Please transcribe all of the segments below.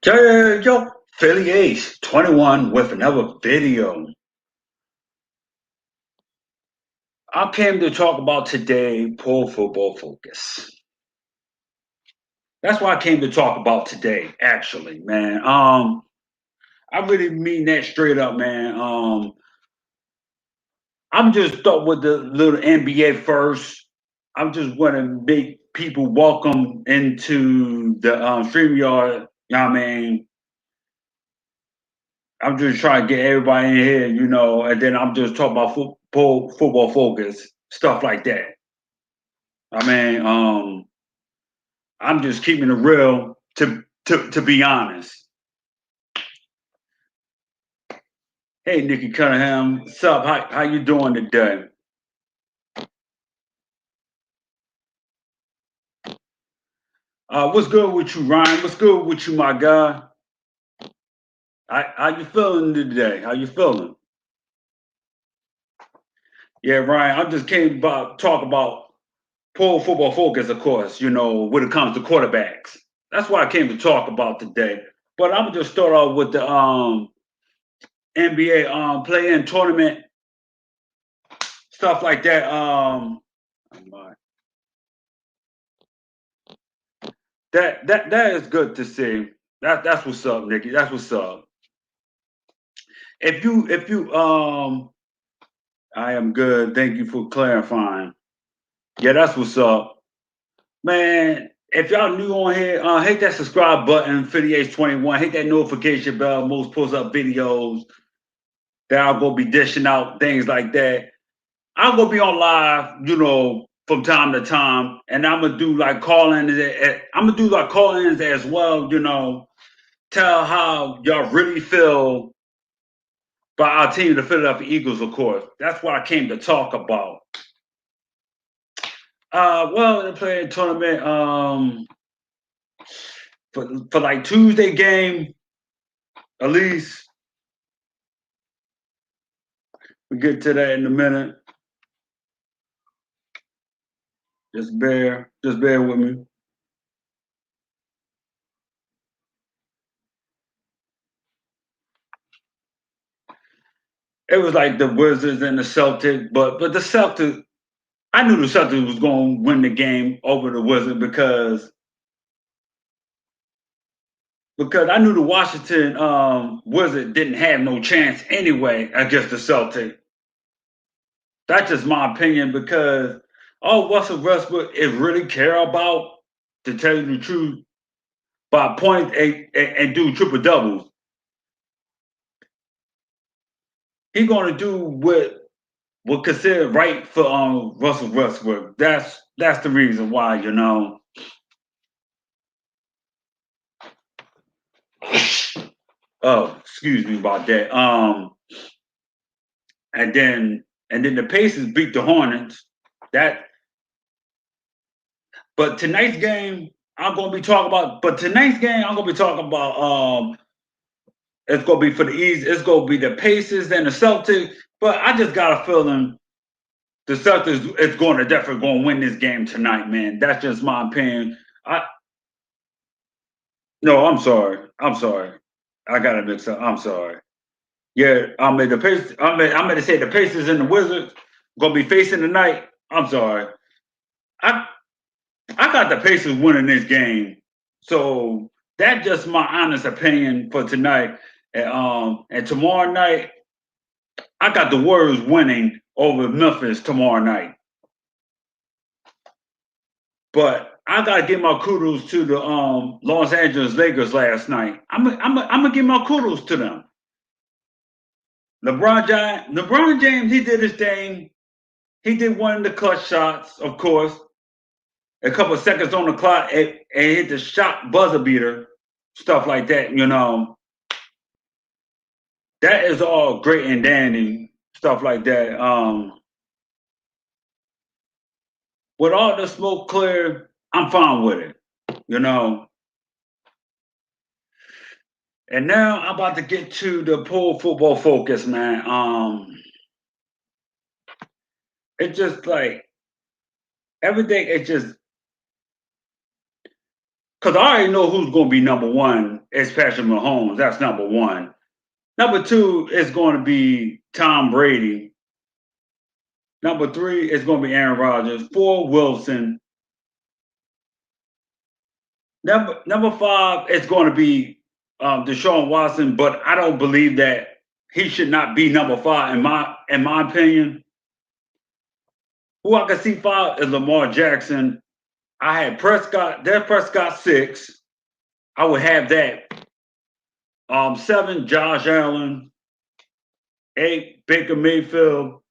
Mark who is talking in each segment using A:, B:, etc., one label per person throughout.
A: Yo, Philly Ace 21 with another video. I came to talk about today Pro Football Focus. That's what I came to talk about today, actually, man. I really mean that straight up, man. I'm just start with the little NBA first. I'm just want to make people welcome into the StreamYard. You know what I mean? I'm just trying to get everybody in here, and then I'm just talking about football focus, stuff like that. I mean, I'm just keeping it real to be honest. Hey, Nikki Cunningham, what's up? How you doing today? What's good with you, Ryan? What's good with you, my guy? How you feeling today? How you feeling? Yeah, Ryan. I just came about talk about Pro Football Focus, of course. When it comes to quarterbacks, that's what I came to talk about today. But I'm gonna just start off with the NBA play-in tournament stuff like that. That is good to see. That's what's up, Nikki. That's what's up. If you I am good. Thank you for clarifying. Yeah, that's what's up, man. If y'all new on here, hit that subscribe button, 5821. Hit that notification bell. Most post up videos that I'll go be dishing out things like that. I'm gonna be on live, from time to time, and I'm gonna do like call-ins. I'm gonna do like call-ins as well. Tell how y'all really feel about our team, the Philadelphia Eagles. Of course, that's what I came to talk about. Well, they play a tournament for like Tuesday game, at least. We get to that in a minute. Just bear with me. It was like the Wizards and the Celtics, but the Celtics, I knew the Celtics was going to win the game over the Wizards because I knew the Washington Wizards didn't have no chance anyway against the Celtics. That's just my opinion because all Russell Westbrook is really care about, to tell you the truth, by point and do triple doubles. He's going to do what considered right for Russell Westbrook. That's the reason why. Oh, excuse me about that. And then the Pacers beat the Hornets. But tonight's game, I'm gonna be talking about. But tonight's game, I'm gonna be talking about. It's gonna be for the East. It's gonna be the Pacers and the Celtics. But I just got a feeling the Celtics is going to definitely going to win this game tonight, man. That's just my opinion. No, I'm sorry. I'm sorry. I got to mix up. I'm sorry. Yeah, I mean the Pacers. I'm gonna say the Pacers and the Wizards gonna be facing tonight. I'm sorry. I I got the Pacers winning this game. So that's just my honest opinion for tonight. And tomorrow night, I got the Warriors winning over Memphis tomorrow night. But I gotta give my kudos to the Los Angeles Lakers last night. I'm gonna give my kudos to them. LeBron James, he did his thing. He did one of the clutch shots, of course. A couple of seconds on the clock and hit the shot buzzer beater, stuff like that. That is all great and dandy, stuff like that. With all the smoke clear, I'm fine with it. And now I'm about to get to the Pro Football Focus, man. It's just like everything. It's just Because I already know who's going to be number one. It's Patrick Mahomes. That's number one. Number two is going to be Tom Brady. Number three is going to be Aaron Rodgers. Four, Wilson. Number five is going to be Deshaun Watson, but I don't believe that he should not be number five in my opinion. Who I can see five is Lamar Jackson. I had Dak Prescott 6. I would have that. 7, Josh Allen. 8, Baker Mayfield.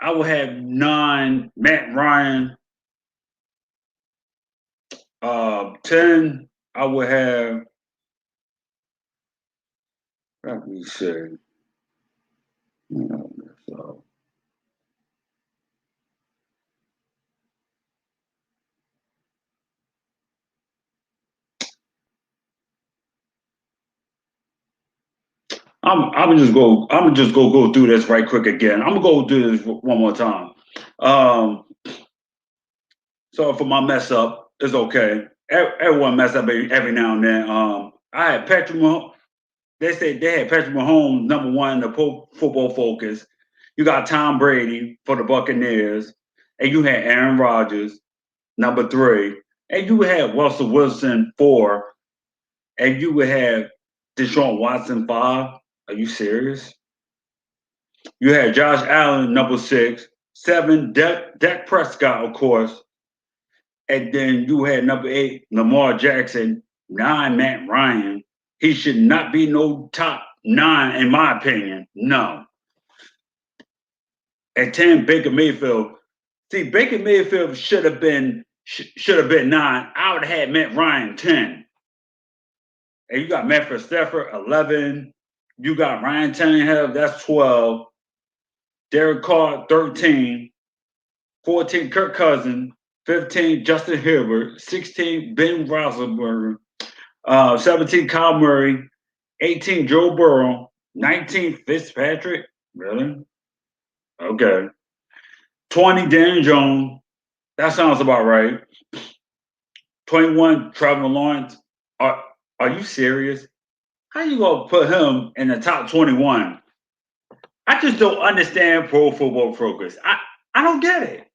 A: I would have 9, Matt Ryan. 10, I would have. Let me see. So, I'm gonna just go through this right quick again. I'm gonna go through this one more time. So for my mess up, it's okay. Everyone mess up every now and then. I had Patrick Mahomes. They said they had Patrick Mahomes number one in the Football Focus. You got Tom Brady for the Buccaneers, and you had Aaron Rodgers number 3, and you had Russell Wilson 4, and you would have Deshaun Watson 5. Are you serious? You had Josh Allen number 6, 7, Dak Prescott, of course, and then you had number 8, Lamar Jackson, 9, Matt Ryan. He should not be no top 9, in my opinion. No. At 10, Baker Mayfield. See, Baker Mayfield should have been 9. I would have had Matt Ryan 10. And you got Matthew Stafford 11. You got Ryan Tannehill, that's 12. Derek Carr 13. 14, Kirk Cousins. 15, Justin Herbert. 16, Ben Roethlisberger. 17, Kyle Murray. 18, Joe Burrow. 19, Fitzpatrick. Really? Okay. 20, Daniel Jones. That sounds about right. 21, Trevor Lawrence. Are you serious? How you gonna put him in the top 21? I just don't understand Pro Football Focus. I don't get it.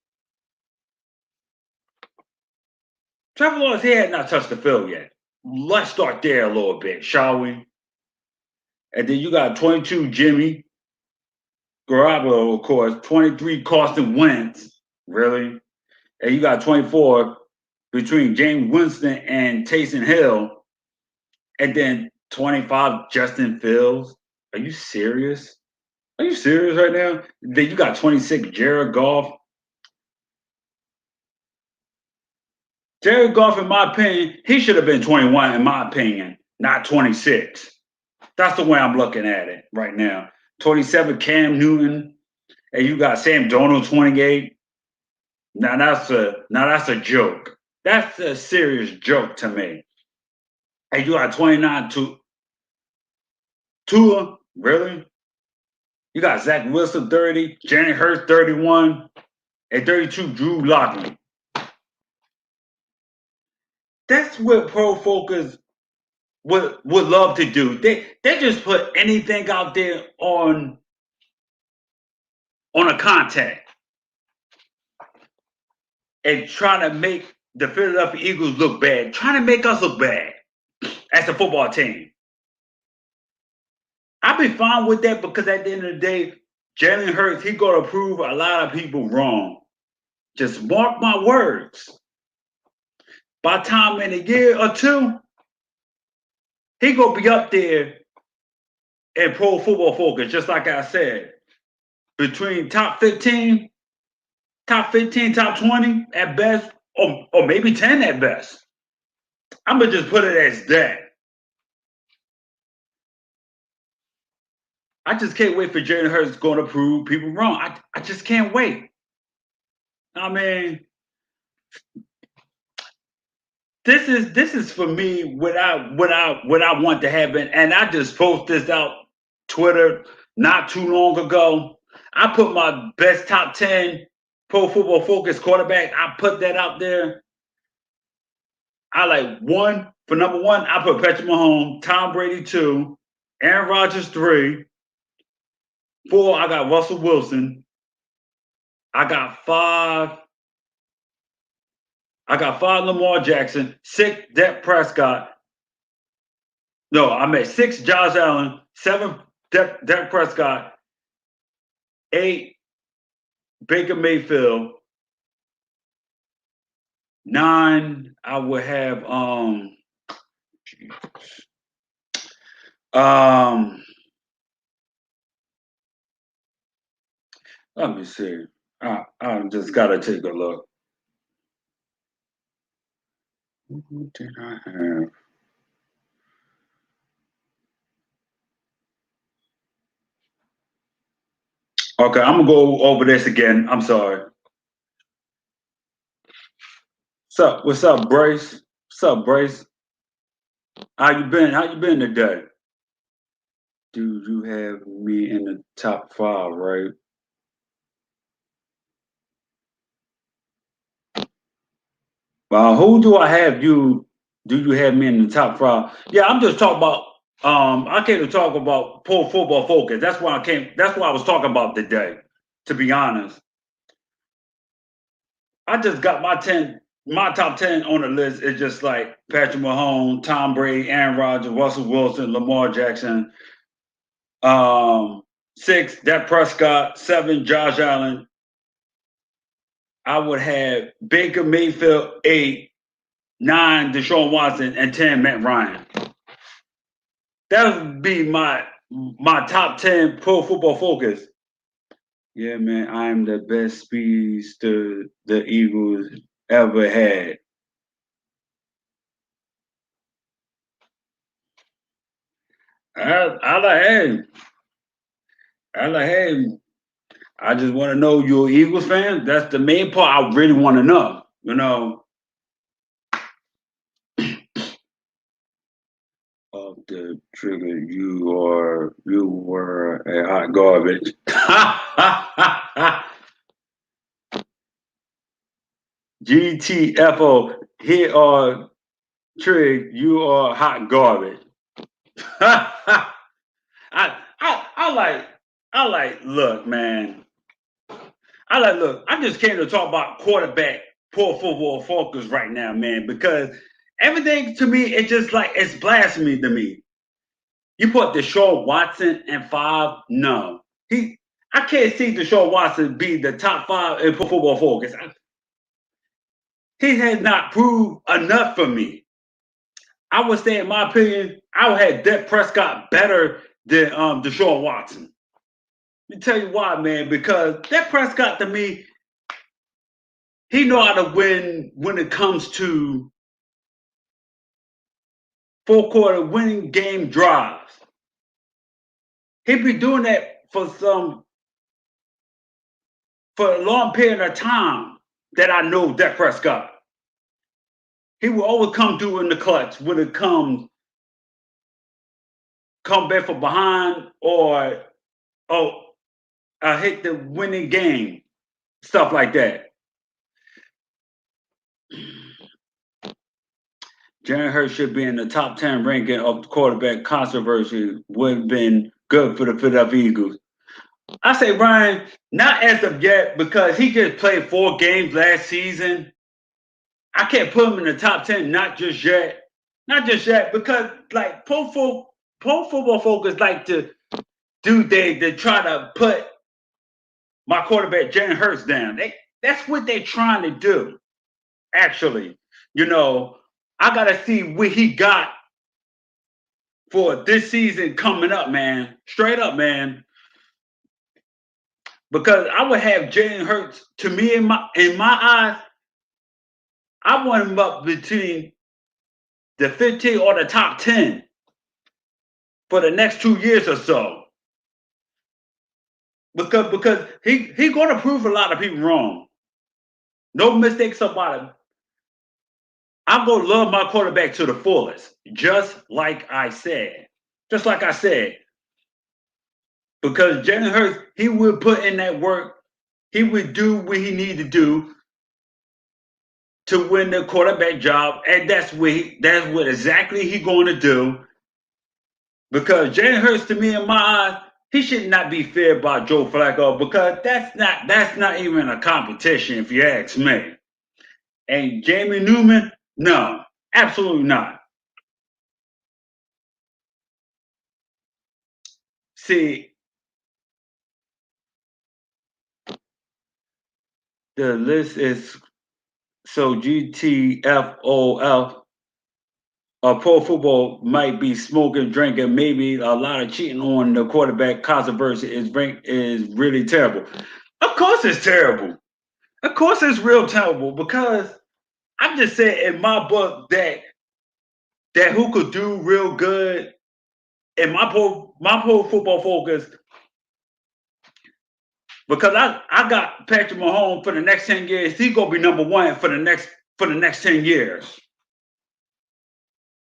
A: Trevor Lawrence, he had not touched the field yet. Let's start there a little bit, shall we? And then you got 22, Jimmy Garoppolo, of course. 23, Carson Wentz. Really? And you got 24 between James Winston and Taysom Hill. And then 25, Justin Fields. Are you serious? Are you serious right now? Then you got 26, Jared Goff. Jared Goff, in my opinion, he should have been 21, in my opinion, not 26. That's the way I'm looking at it right now. 27, Cam Newton, and you got Sam Darnold 28. Now that's a joke. That's a serious joke to me. And you got 29 Tua, really? You got Zach Wilson 30, Jalen Hurts 31, and 32, Drew Lock. That's what Pro Focus would love to do. They just put anything out there on a content and trying to make the Philadelphia Eagles look bad, trying to make us look bad as a football team. I'll be fine with that because at the end of the day, Jalen Hurts, he gonna prove a lot of people wrong. Just mark my words. By the time in a year or two, he gonna be up there in Pro Football Focus, just like I said. Between top 15, top 20 at best, or maybe 10 at best. I'm gonna just put it as that. I just can't wait for Jalen Hurts going to prove people wrong. I just can't wait. I mean, this is for me what I want to happen. And I just posted this out Twitter not too long ago. I put my best top 10 Pro Football Focus quarterback. I put that out there. I like one for number one. I put Patrick Mahomes, Tom Brady 2, Aaron Rodgers 3, 4. I got Russell Wilson. I got 5. I got 5 Lamar Jackson, 6 Dak Prescott. No, I made 6 Josh Allen, 7 Dak Prescott, 8 Baker Mayfield, 9 I would have let me see. I just gotta take a look. Who did I have? Okay, I'm gonna go over this again. I'm sorry. What's up, Brace? What's up, Brace? How you been? How you been today? Dude, you have me in the top 5, right? Who do I have you? Do you have me in the top 5? Yeah, I'm just talking about. I came to talk about Pro Football Focus. That's why I came. That's what I was talking about today. To be honest, I just got my top 10 on the list. It's just like Patrick Mahomes, Tom Brady, Aaron Rodgers, Russell Wilson, Lamar Jackson. 6 Dak Prescott, 7 Josh Allen. I would have Baker Mayfield 8, 9 Deshaun Watson, and 10 Matt Ryan. That would be my top 10 Pro Football Focus. Yeah, man, I'm the best speedster the Eagles ever had. I like, hey, I like, hey, I just want to know you're an Eagles fan. That's the main part I really want to know. You know, of the trigger, you were a hot garbage. GTFO, here are Trig, you are hot garbage. I like, look, man. Look, I just came to talk about quarterback Pro Football Focus right now, man, because everything to me, it's just like, it's blasphemy to me. You put Deshaun Watson in 5? No. I can't see Deshaun Watson be the top 5 in Pro Football Focus. He has not proved enough for me. I would say, in my opinion, I would have Dak Prescott better than Deshaun Watson. Let me tell you why, man. Because Dak Prescott, to me, he know how to win when it comes to 4-quarter winning game drives. He be doing that for a long period of time that I know Dak Prescott. He will always come through in the clutch when it come back from behind or hit the winning game, stuff like that. Jalen Hurts should be in the top 10 ranking of the quarterback controversy would have been good for the Philadelphia Eagles. I say, Ryan, not as of yet, because he just played 4 games last season. I can't put him in the top 10, not just yet. Not just yet, because like Pro Football Focus like to they try to put my quarterback Jalen Hurts down. That's what they're trying to do. Actually, I gotta see what he got for this season coming up, man. Straight up, man. Because I would have Jalen Hurts, to me, in my eyes, I want him up between the 15 or the top 10 for the next 2 years or so. Because he gonna prove a lot of people wrong. No mistakes about him. I'm gonna love my quarterback to the fullest, just like I said. Just like I said. Because Jalen Hurts, he would put in that work. He would do what he need to do. to win the quarterback job, and that's what exactly he's going to do. Because Jalen Hurts, to me, in my eyes, he should not be feared by Joe Flacco because that's not even a competition, if you ask me. And Jamie Newman, no, absolutely not. See, the list is so GTFOF. Pro football might be smoking, drinking, maybe a lot of cheating on the quarterback. Controversy is really terrible. Of course, it's terrible. Of course, it's real terrible because I'm just saying in my book that who could do real good in my pro football focus, because I got Patrick Mahomes for the next 10 years. He's gonna be number one for the next 10 years.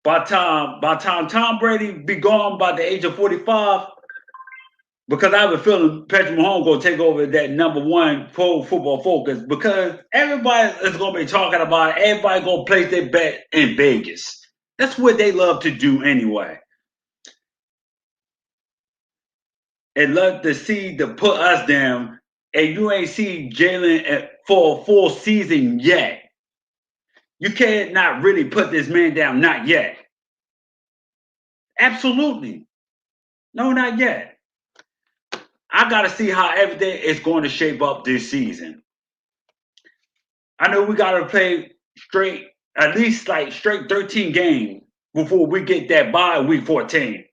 A: By time Tom Brady be gone by the age of 45, because I have a feeling Patrick Mahomes gonna take over that number one pro football focus because everybody is gonna be talking about it. Everybody gonna place their bet in Vegas. That's what they love to do anyway. And love to see to put us down, and you ain't see Jalen for a full season yet. You can't not really put this man down, not yet. Absolutely. No, not yet. I got to see how everything is going to shape up this season. I know we got to play straight, at least like straight 13 games before we get that bye week 14.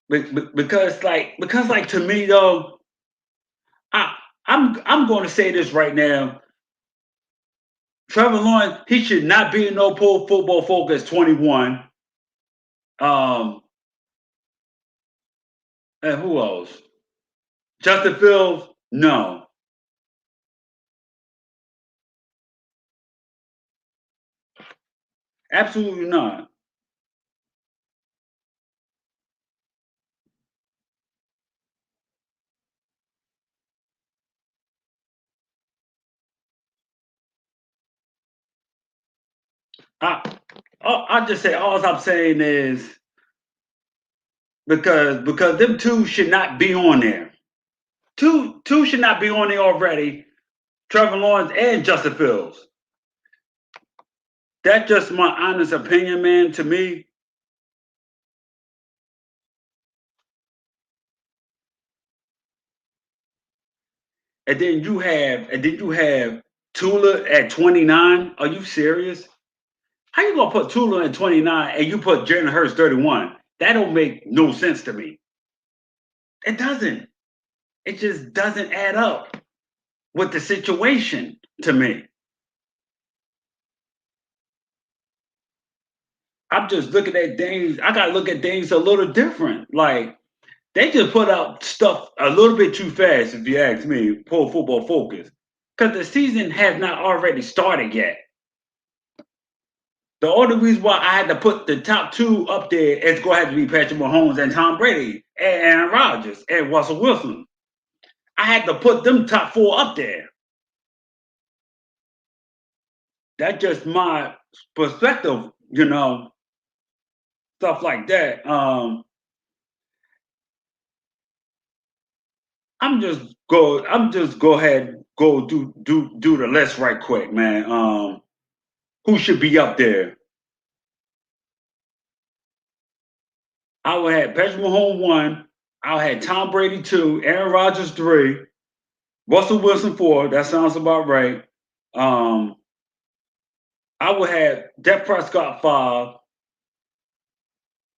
A: Because to me though, I'm going to say this right now. Trevor Lawrence, he should not be in no pro football focus 21. And who else? Justin Fields, no. Absolutely not. I just say all I'm saying is because them two should not be on there. Two should not be on there already. Trevor Lawrence and Justin Fields. That's just my honest opinion, man. To me, and then you have Tula at 29. Are you serious? How you gonna put Tula at 29 and you put Jalen Hurts 31? That don't make no sense to me. It doesn't. It just doesn't add up with the situation to me. I'm just looking at things. I gotta look at things a little different. Like they just put out stuff a little bit too fast, if you ask me. Pro Football Focus, because the season has not already started yet. The only reason why I had to put the top two up there is going to have to be Patrick Mahomes and Tom Brady and Aaron Rodgers and Russell Wilson. I had to put them top four up there. That's just my perspective, stuff like that. I'm just go ahead, go do the list right quick, man. Who should be up there? I would have Patrick Mahomes 1. I had Tom Brady 2, Aaron Rodgers 3, Russell Wilson 4. That sounds about right. I would have Dak Prescott 5.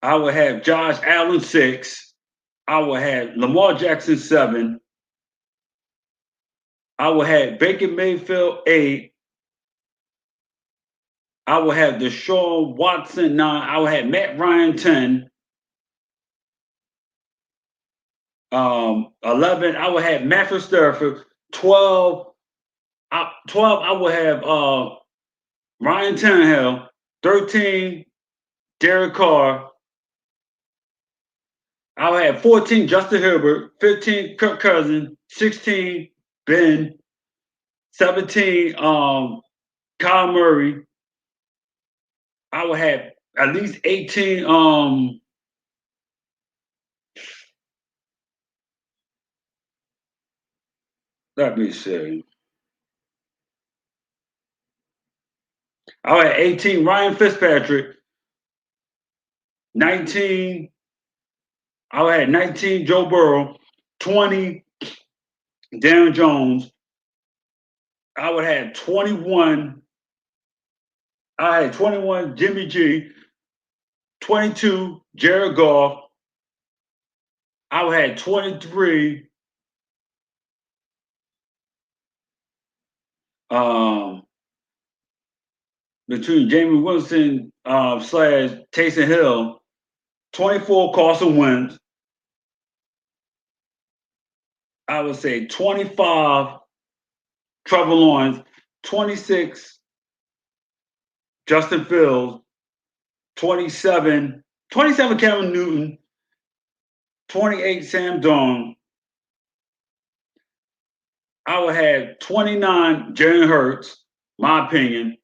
A: I would have Josh Allen 6. I would have Lamar Jackson 7. I would have Baker Mayfield 8. I would have Deshaun Watson 9. I would have Matt Ryan 10. 11, I would have Matthew Stafford. 12, I would have Ryan Tannehill. 13, Derek Carr. I had 14 Justin Herbert, 15 Kirk Cousins, 16 Ben, 17 Kyle Murray. I would have at least 18 let me see. I would have 18 Ryan Fitzpatrick, 19 I would have 19 Joe Burrow, 20 Darren Jones. I would have 21. I had 21 Jimmy G, 22 Jared Goff. I would have 23 between Jamie Wilson slash Taysom Hill, 24 Carson Wentz. I would say 25 Trevor Lawrence, 26 Justin Fields, 27 Kevin Newton, 28 Sam Darnold. I would have 29 Jalen Hurts, my opinion.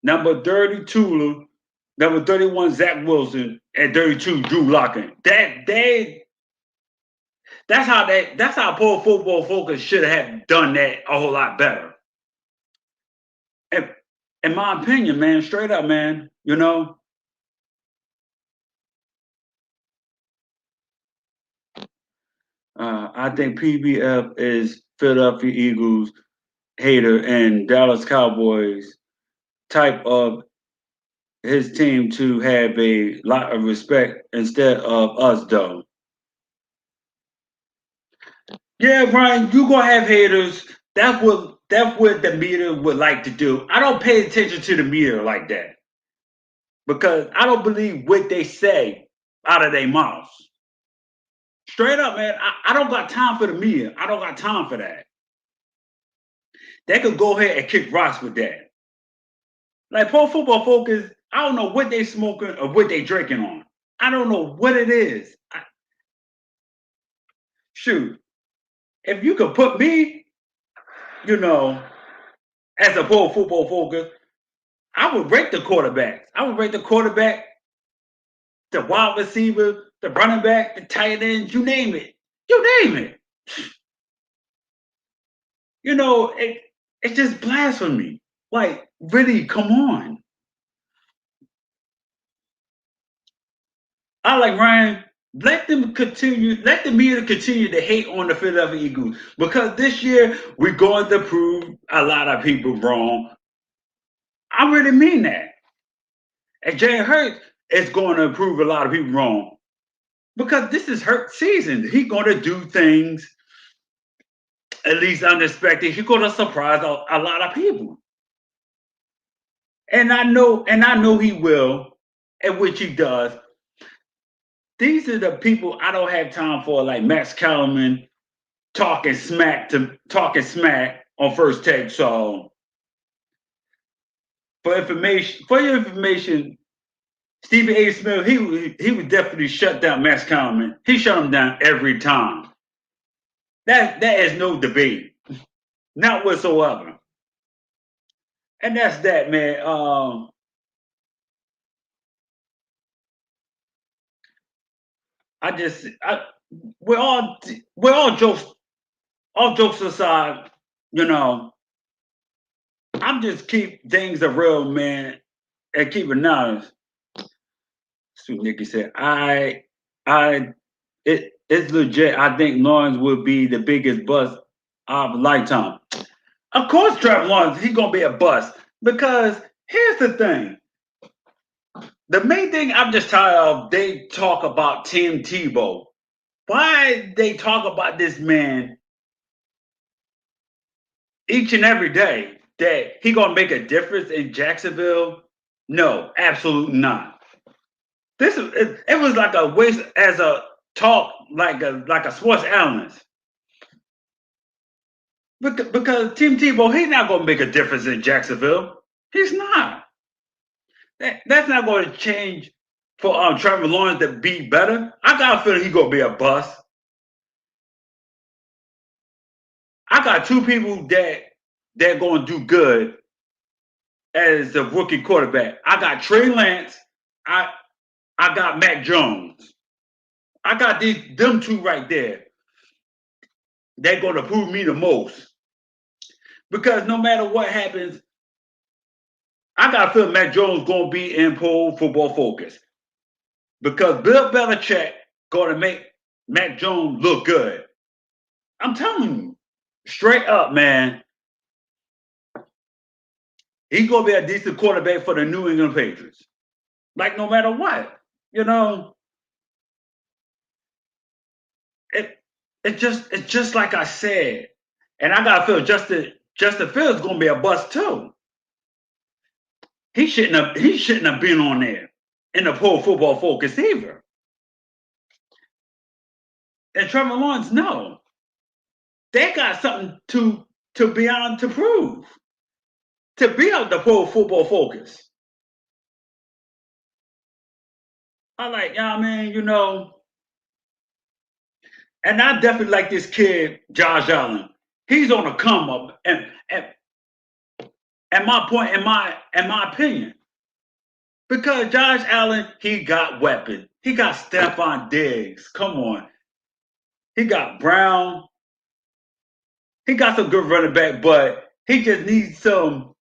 A: Number 30 Tula, number 31 Zach Wilson, and 32 Drew Lock-in. That's how Pro Football Focus should have done that a whole lot better. In my opinion, man, straight up, man, you know. I think PBF is Philadelphia Eagles hater and Dallas Cowboys type of his team to have a lot of respect instead of us, though. Yeah, Brian, you gonna have haters. That's what the media would like to do. I don't pay attention to the media like that because I don't believe what they say out of their mouths. Straight up, man, I don't got time for the media. I don't got time for that. They could go ahead and kick rocks with that. Like Pro Football Focus, I don't know what they smoking or what they drinking on. I don't know what it is. Shoot, if you could put me, you know, as a Pro Football Focus, I would rate the quarterbacks. I would rate the quarterback, the wide receiver, the running back, the tight ends, you name it. You name it. You know, it's just blasphemy. Like, really, come on. I like Ryan. Let the media continue to hate on the Philadelphia Eagles because this year we're going to prove a lot of people wrong. I really mean that. And Jalen Hurts is going to prove a lot of people wrong because this is Hurts' season. He's going to do things at least unexpected. He's going to surprise a lot of people. And I know he will, and which he does. These are the people I don't have time for, like Max Kellerman talking smack on First Take. So for your information, Stephen A. Smith, he would definitely shut down Max Kellerman. He shut him down every time. That is no debate. Not whatsoever. And that's that, man. We're all jokes aside, you know. I'm just keep things a real, man, and keep it honest. Sweet Nikki said, it's legit. I think Lawrence will be the biggest bust of a lifetime. Of course, Trevor Lawrence, he's gonna be a bust because here's the thing. The main thing I'm just tired of, they talk about Tim Tebow. Why they talk about this man each and every day that he gonna make a difference in Jacksonville? No, absolutely not. It was like a waste as a talk like a sports analyst. Because Tim Tebow, he's not gonna make a difference in Jacksonville. He's not. That's not going to change for Trevor Lawrence to be better, I got a feeling he's gonna be a bust. I got two people that gonna do good as the rookie quarterback. I got Trey Lance. I got Mac Jones. I got them two right there. They're gonna prove me the most. Because no matter what happens, I got to feel Mac Jones going to be in Pro Football Focus. Because Bill Belichick going to make Mac Jones look good. I'm telling you, straight up, man. He's going to be a decent quarterback for the New England Patriots. Like, no matter what, it's just like I said. And I got to feel Justin Fields going to be a bust too. He shouldn't have been on there in the Pro Football Focus either. And Trevor Lawrence, no. They got something to be on to prove. To be on the Pro Football Focus. I like, I mean, and I definitely like this kid, Josh Allen. He's on a come up, and my point, in my opinion, because Josh Allen, he got weapons. He got Stephon Diggs. Come on, he got Brown. He got some good running back, but he just needs some.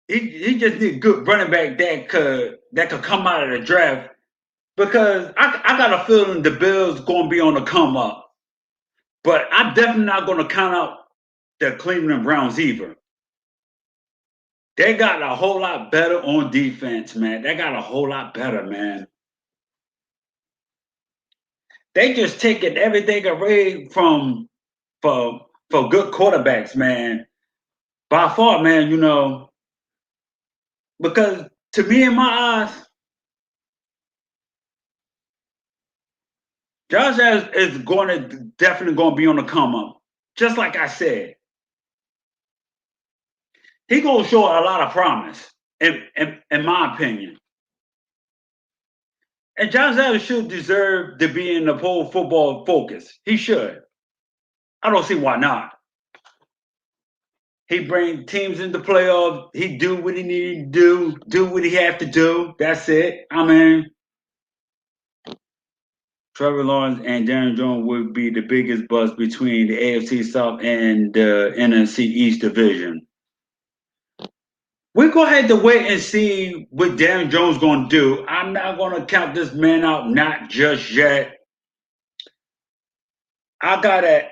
A: He just needs good running back that could come out of the draft. Because I got a feeling the Bills going to be on the come up. But I'm definitely not going to count out the Cleveland Browns either. They got a whole lot better on defense, man. They got a whole lot better, man. They just taking everything away for good quarterbacks, man. By far, man, because to me, in my eyes, Josh Allen is definitely going to be on the come up. Just like I said. He gonna show a lot of promise, in my opinion. And Josh Allen should deserve to be in the Pro Football Focus. He should. I don't see why not. He bring teams into playoffs. He do what he need to do what he have to do. That's it. I mean, Trevor Lawrence and Daniel Jones would be the biggest buzz between the AFC South and the NFC East division. We're going to have to wait and see what Daniel Jones going to do. I'm not going to count this man out, not just yet. I got to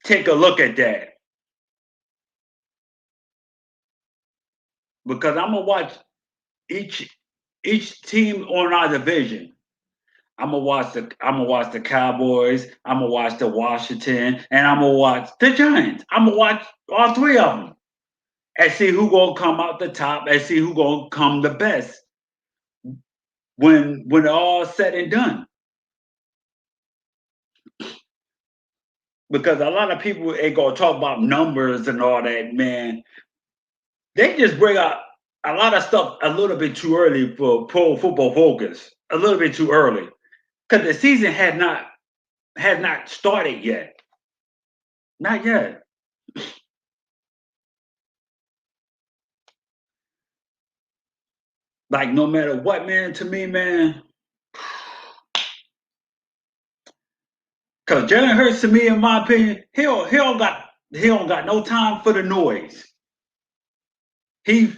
A: take a look at that. Because I'm going to watch each team on our division. I'm gonna watch the Cowboys, I'm gonna watch the Washington, and I'm gonna watch the Giants. I'm gonna watch all three of them. And see who gonna come out the top and see who gonna come the best when all said and done. Because a lot of people ain't gonna talk about numbers and all that, man. They just bring out a lot of stuff a little bit too early for Pro Football Focus. A little bit too early. Because the season had not started yet. Not yet. Like, no matter what, man, to me, man. Because Jalen Hurts, to me, in my opinion, he don't got no time for the noise. His main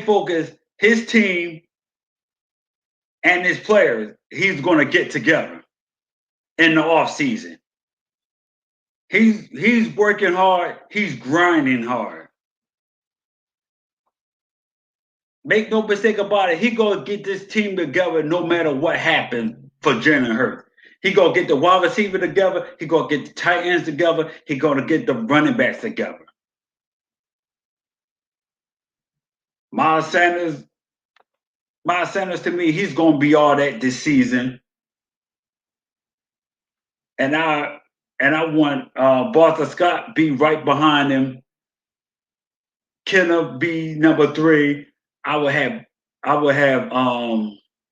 A: focus, his team and his players, he's going to get together in the off season. He's working hard. He's grinding hard. Make no mistake about it. He gonna get this team together no matter what happens for Jalen Hurts. He gonna get the wide receiver together. He gonna get the tight ends together. He gonna get the running backs together. Miles Sanders, to me, he's gonna be all that this season. And I want Boston Scott be right behind him Kenner be number 3. I would have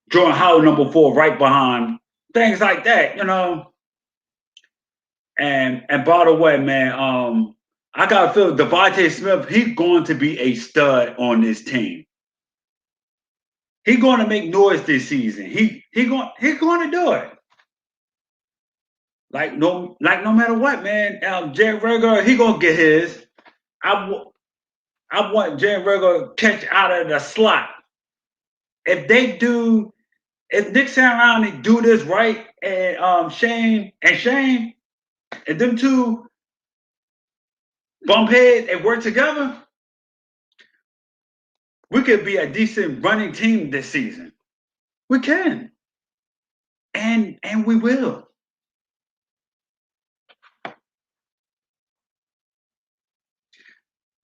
A: Jordan Howard number 4 right behind. Things like that, you know. And by the way, man, I gotta feel Devontae Smith, he's going to be a stud on this team. He's going to make noise this season. He's going to do it. Like no matter what, man. Jalen Reagor, he gonna get his. I want Jalen Reagor catch out of the slot. If Nick Sirianni do this right, and Shane, and them two bump heads and work together, we could be a decent running team this season. We can. And we will.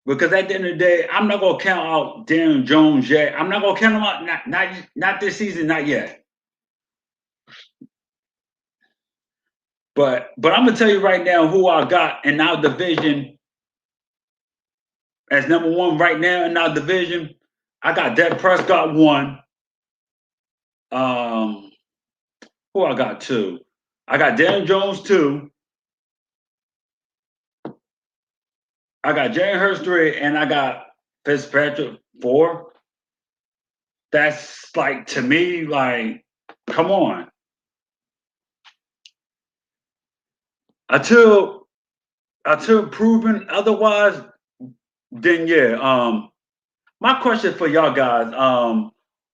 A: Because at the end of the day, I'm not gonna count out Daniel Jones yet. I'm not gonna count him out not this season, not yet. But I'm gonna tell you right now who I got in our division as number 1 right now in our division. I got Dak Prescott 1. Who I got 2? I got Daniel Jones 2. I got Jalen Hurts 3, and I got Fitzpatrick 4. That's like, to me, like, come on. Until proven otherwise, then yeah. My question for y'all guys,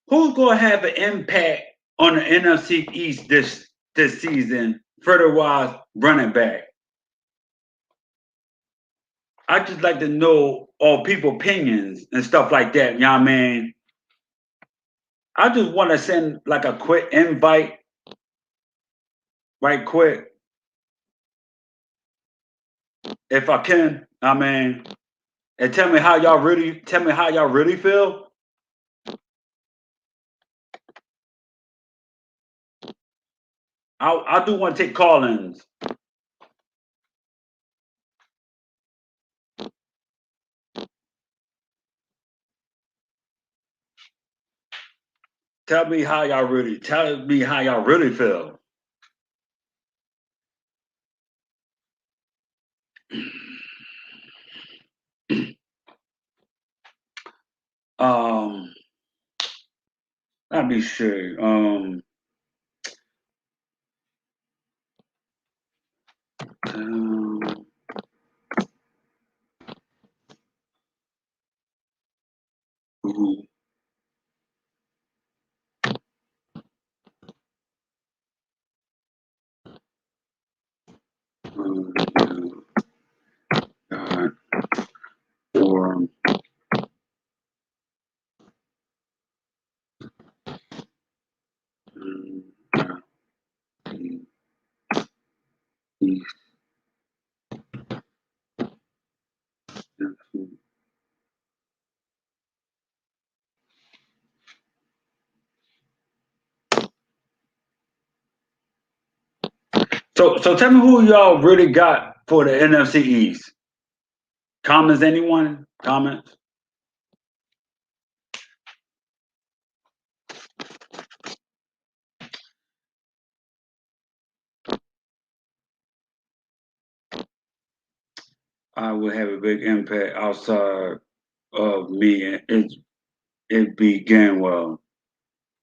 A: who's gonna have an impact on the NFC East this season, further-wise running back? I just like to know all people's opinions and stuff like that. You know what I mean? I just want to send like a quick invite, right quick, if I can. I mean, and tell me how y'all really feel. I do want to take call-ins. Tell me how y'all really feel. Let me see. So tell me who y'all really got for the NFC East. Comments, anyone? Comments? I would have a big impact outside of me, and it began well.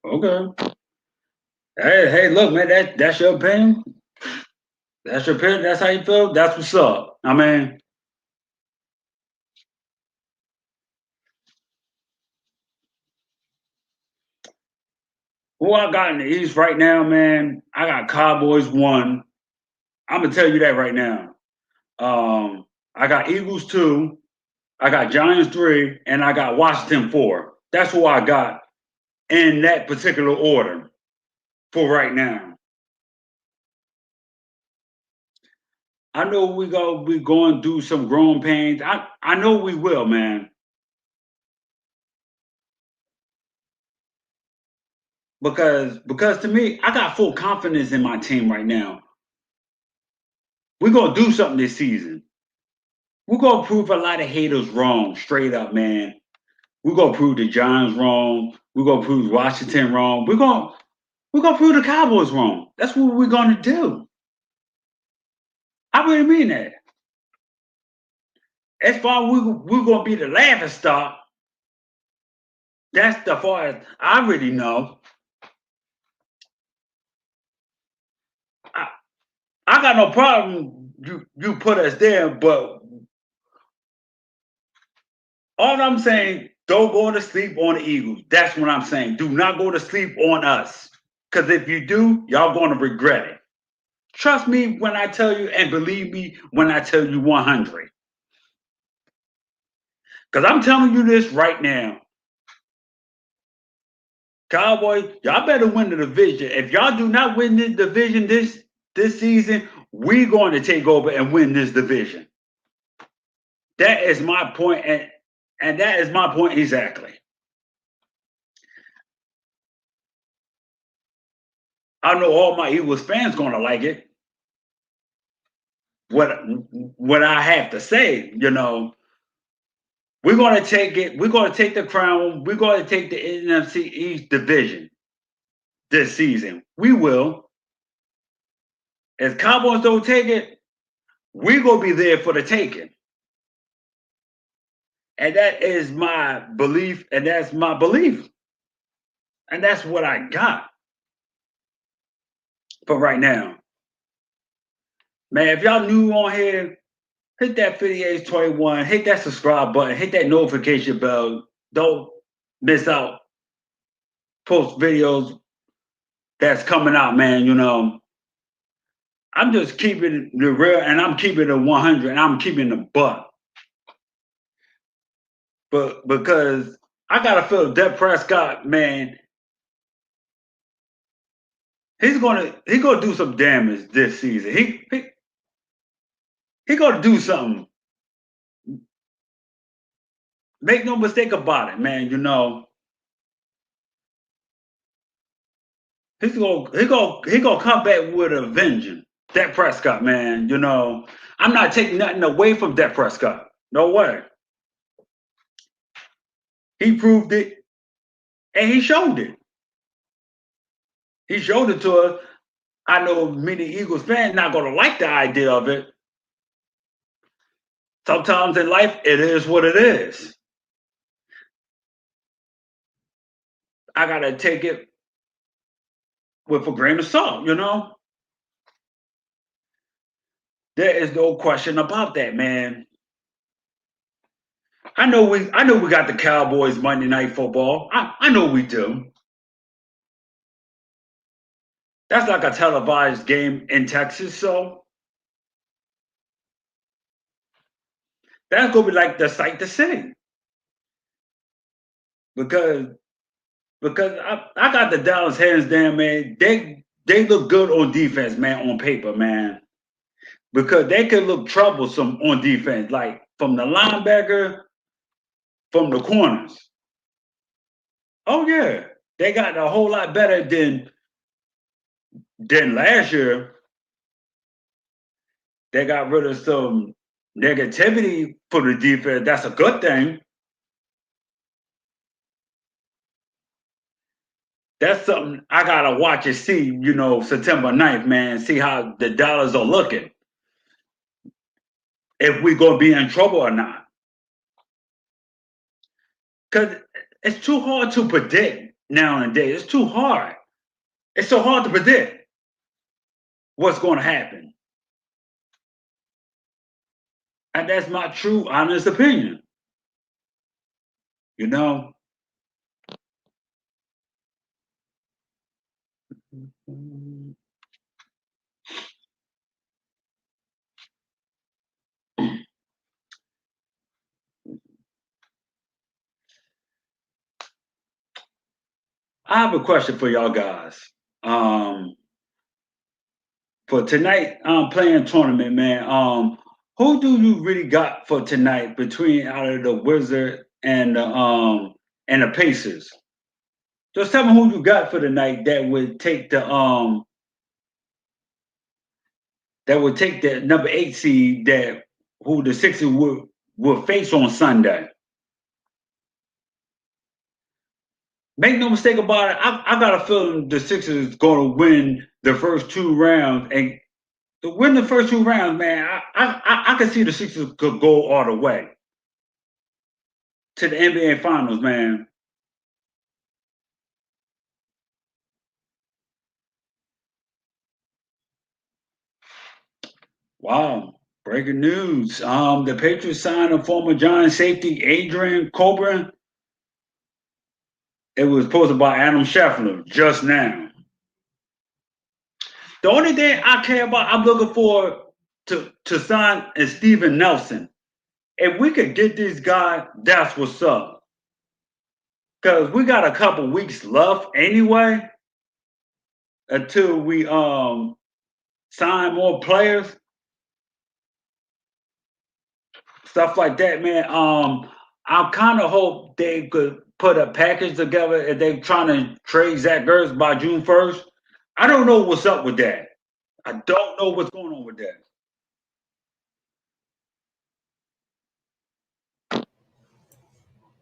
A: Okay. Hey, look, man, that's your opinion. That's your opinion. That's how you feel. That's what's up. I mean, who I got in the East right now, man? I got Cowboys 1. I'm gonna tell you that right now. I got Eagles 2. I got Giants 3, and I got Washington 4. That's who I got in that particular order for right now. I know we going through some growing pains. I know we will, man. Because to me, I got full confidence in my team right now. We're gonna do something this season. We're gonna prove a lot of haters wrong, straight up, man. We're gonna prove the Giants wrong. We're gonna prove Washington wrong. We're gonna prove the Cowboys wrong. That's what we're gonna do. I really mean that. As far as we're gonna be the laughing stock, that's the far as I really know. I, I got no problem you put us there, but all I'm saying, don't go to sleep on the Eagles. That's what I'm saying. Do not go to sleep on us. Because if you do, y'all going to regret it. Trust me when I tell you, and believe me when I tell you 100. Because I'm telling you this right now. Cowboys, y'all better win the division. If y'all do not win this division this season, we're going to take over and win this division. That is my point, and that is my point exactly. I know all my Eagles fans going to like it. What I have to say, we're going to take it. We're going to take the crown. We're going to take the NFC East division this season. We will. If Cowboys don't take it, we're going to be there for the taking. And that is my belief, and that's my belief. And that's what I got for right now. Man, if y'all new on here, hit that 5821, hit that subscribe button, hit that notification bell. Don't miss out post videos that's coming out, man. I'm just keeping the real, and I'm keeping the 100, and I'm keeping the buck. But because I gotta feel Dak Prescott, man, he's gonna do some damage this season. He gonna do something. Make no mistake about it, man. He's gonna come back with a vengeance. Dak Prescott, man. I'm not taking nothing away from Dak Prescott. No way. He proved it, and he showed it. He showed it to us. I know many Eagles fans not gonna like the idea of it. Sometimes in life, it is what it is. I gotta take it with a grain of salt. There is no question about that, man. I know we got the Cowboys Monday Night Football. I know we do. That's like a televised game in Texas, so that's gonna be like the sight to see. Because I got the Dallas hands down, man. They look good on defense, man, on paper, man. Because they can look troublesome on defense, like from the linebacker, from the corners. Oh yeah, they got a whole lot better than last year. They got rid of some negativity for the defense. That's a good thing. That's something I gotta watch and see, September 9th, man. See how the dollars are looking. If we're gonna be in trouble or not. Because it's too hard to predict nowadays. It's too hard. It's so hard to predict what's gonna happen. And that's my true, honest opinion. You know? I have a question for y'all guys. For tonight, playing tournament, man. Who do you really got for tonight between out of the Wizard and the Pacers? Just tell me who you got for tonight that would take the number 8 seed that who the Sixers will face on Sunday. Make no mistake about it. I got a feeling the Sixers is going to win the first 2 rounds, and to win the first 2 rounds, man, I can see the Sixers could go all the way to the NBA Finals, man. Wow. Breaking news. The Patriots signed a former Giant safety, Adrian Coburn. It was posted by Adam Scheffler just now. The only thing I care about, I'm looking for to sign is Steven Nelson. If we could get this guy, that's what's up. Because we got a couple weeks left anyway until we sign more players. Stuff like that, man. I kind of hope they could put a package together if they're trying to trade Zach Ertz by June 1st. I don't know what's up with that. I don't know what's going on with that.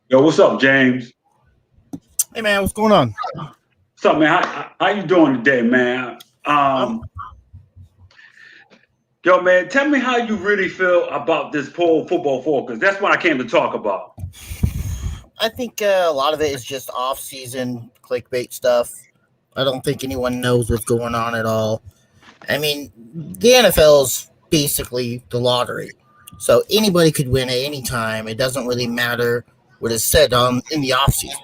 A: Yo, what's up, James?
B: Hey, man, what's going on?
A: What's up, man? How you doing today, man? Yo, man, tell me how you really feel about this Pro Football Focus. That's what I came to talk about.
B: I think a lot of it is just off-season clickbait stuff. I don't think anyone knows what's going on at all. I mean, the NFL is basically the lottery. So anybody could win at any time. It doesn't really matter what is said in the offseason.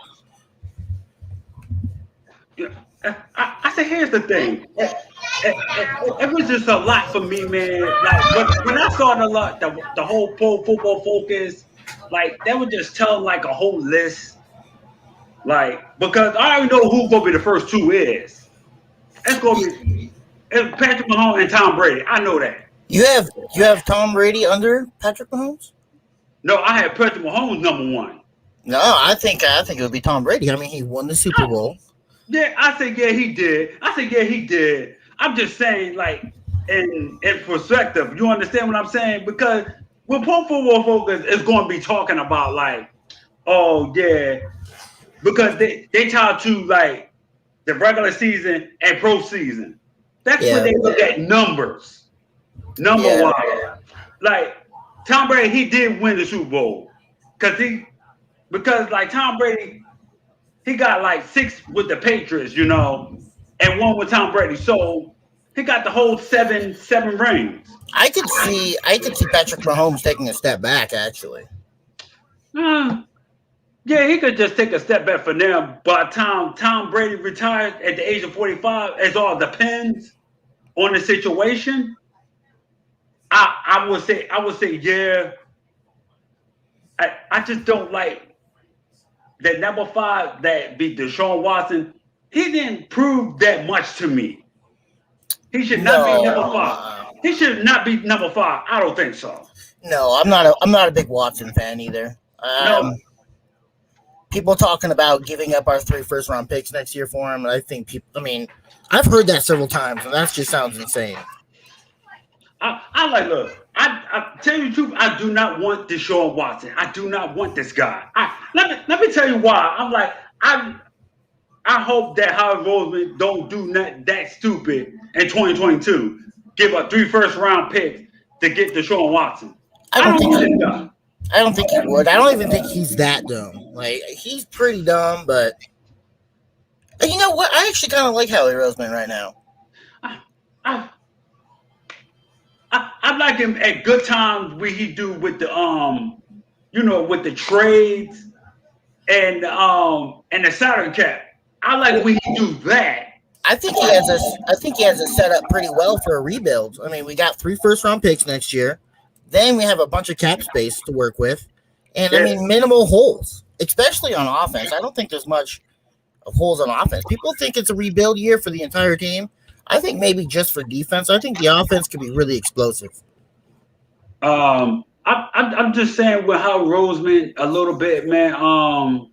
A: I said, here's the thing. It was just a lot for me, man. Like when I saw the whole Pro Football Focus, like they were just telling like a whole list, like because I already know who's gonna be the first two is. It's gonna be Patrick Mahomes and Tom Brady. I know that.
B: You have Tom Brady under Patrick Mahomes?
A: No, I had Patrick Mahomes #1.
B: No, I think it would be Tom Brady. I mean, he won the Super Bowl.
A: Yeah, I think he did. I'm just saying, like, in perspective, you understand what I'm saying? Because with Pro Football Focus is going to be talking about like, oh yeah, because they tie to like the regular season and pro season. That's when they look at numbers, wise. Like Tom Brady, he did win the Super Bowl because like Tom Brady. He got like 6 with the Patriots, you know, and 1 with Tom Brady. So he got the whole seven rings.
B: I could see Patrick Mahomes taking a step back, actually.
A: Yeah, he could just take a step back for now. By the time Tom Brady retires at the age of 45, it all depends on the situation. I would say, yeah. I just don't like that number 5 that beat Deshaun Watson. He didn't prove that much to me. He should not be number 5. He should not be number 5. I don't think so.
B: No, I'm not a big Watson fan either.
A: No.
B: People talking about giving up our 3 first-round picks next year for him, and I think I've heard that several times, and that just sounds insane.
A: I tell you the truth, I do not want Deshaun Watson. I do not want this guy. Let me tell you why. I'm like, I hope that Howard Roseman don't do that stupid in 2022. Give up 3 first-round picks to get Deshaun Watson. I don't
B: think he would. I don't even think he's that dumb. Like, he's pretty dumb, but you know what? I actually kind of like Howie Roseman right now.
A: I like him at good times where he do with the with the trades and the salary cap. I like when he do that.
B: I think he has it set up pretty well for a rebuild. I mean, we got 3 first-round picks next year. Then we have a bunch of cap space to work with. And, I mean, minimal holes, especially on offense. I don't think there's much of holes on offense. People think it's a rebuild year for the entire team. I think maybe just for defense. I think the offense could be really explosive.
A: I'm just saying with Howard Roseman a little bit, man. I'll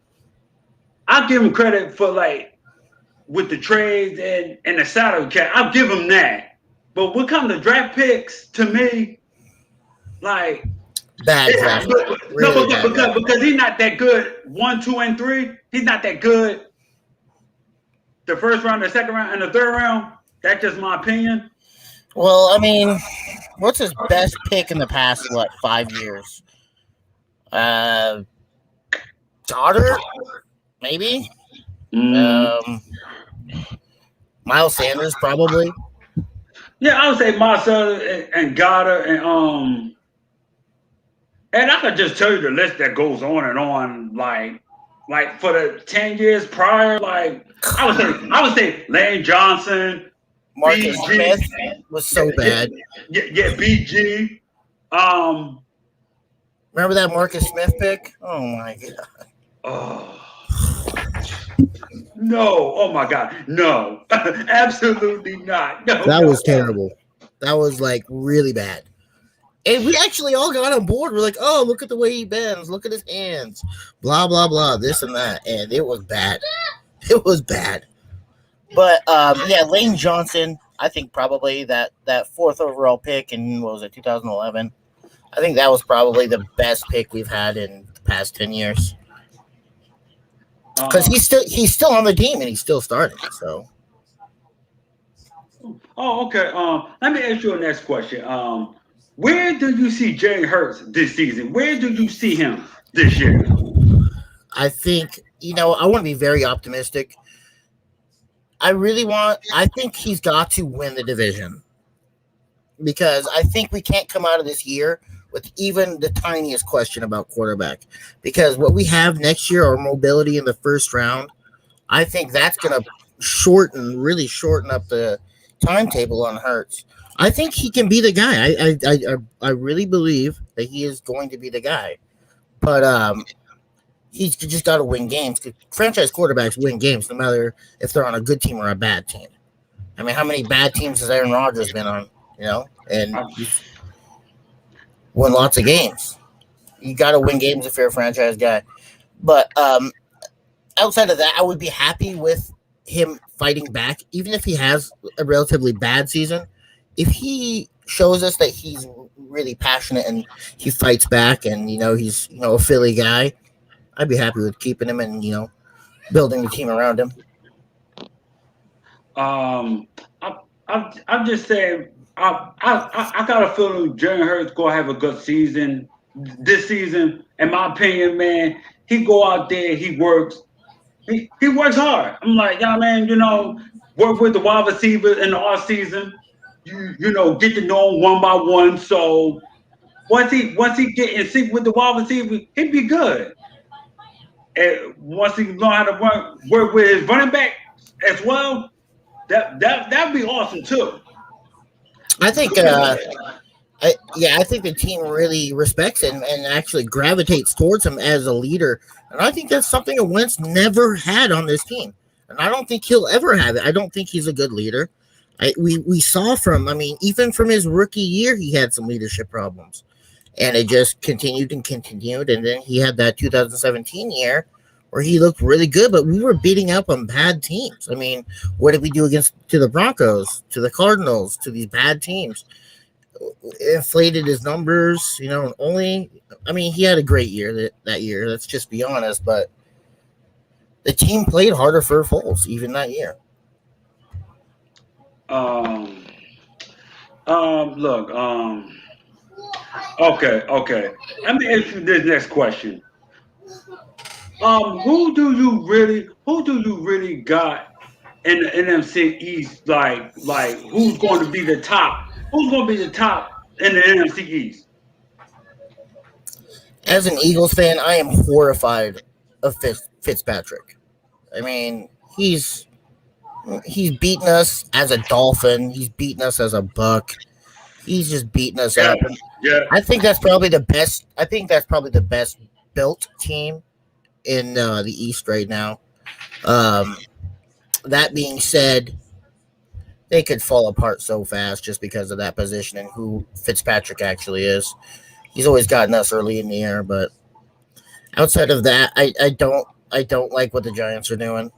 A: give him credit for like with the trades and the salary cap. I'll give him that. But when it comes to draft picks, to me, Like
B: Bad draft.
A: Really because he's not that good. 1, 2, and 3. He's not that good. The first round, the second round, and the third round. That's just my opinion.
B: Well, I mean, what's his best pick in the past, 5 years? Goddard, maybe? Miles Sanders, probably.
A: Yeah, I would say Miles Sanders and Goddard and I could just tell you the list that goes on and on, like for the 10 years prior, like I would say Lane Johnson,
B: Marcus Smith was so bad.
A: Yeah, BG.
B: Remember that Marcus Smith pick? Oh my god.
A: Oh. No, oh my god, no, absolutely not. No,
B: that was terrible. That was like really bad. And we actually all got on board. We're like, oh, look at the way he bends. Look at his hands. Blah, blah, blah. This and that. And it was bad. It was bad. But, yeah, Lane Johnson, I think probably that 4th overall pick in, 2011? I think that was probably the best pick we've had in the past 10 years. Because he's still on the team and he's still starting. So.
A: Oh, okay. Let me ask you a next question. Where do you see Jalen Hurts this season? Where do you see him this year?
B: I think, I want to be very optimistic. I think he's got to win the division. Because I think we can't come out of this year with even the tiniest question about quarterback. Because what we have next year, our mobility in the first round, I think that's going to really shorten up the timetable on Hurts. I think he can be the guy. I really believe that he is going to be the guy. But he's just got to win games. Franchise quarterbacks win games no matter if they're on a good team or a bad team. I mean, how many bad teams has Aaron Rodgers been on? And he's won lots of games. You got to win games if you're a franchise guy. But outside of that, I would be happy with him fighting back, even if he has a relatively bad season. If he shows us that he's really passionate and he fights back and, he's, a Philly guy, I'd be happy with keeping him and, building the team around him.
A: I'm just saying, I got a feeling Jalen Hurts going to have a good season this season. In my opinion, man, he go out there, he works. He works hard. I'm like, man, work with the wide receiver in the off season. Get to know him one by one. So once he get in sync with the wide receiver, he'd be good. And once he learn how to work with his running back as well, that'd be awesome too.
B: I think I think the team really respects him and actually gravitates towards him as a leader. And I think that's something that Wentz never had on this team. And I don't think he'll ever have it. I don't think he's a good leader. We saw even from his rookie year, he had some leadership problems. And it just continued. And then he had that 2017 year where he looked really good, but we were beating up on bad teams. I mean, what did we do to the Broncos, to the Cardinals, to these bad teams? Inflated his numbers, he had a great year that year. Let's just be honest, but the team played harder for Foles even that year.
A: Look, okay. Let me ask you this next question. Who do you really got in the NFC East? Like who's going to be the top? Who's going to be the top in the NFC East?
B: As an Eagles fan, I am horrified of Fitzpatrick. I mean, he's beaten us as a Dolphin. He's beaten us as a Buck. He's just beaten us up.
A: Yeah.
B: I think that's probably the best. I think that's probably the best built team in the East right now. That being said, they could fall apart so fast just because of that position and who Fitzpatrick actually is. He's always gotten us early in the year, but outside of that, I don't like what the Giants are doing.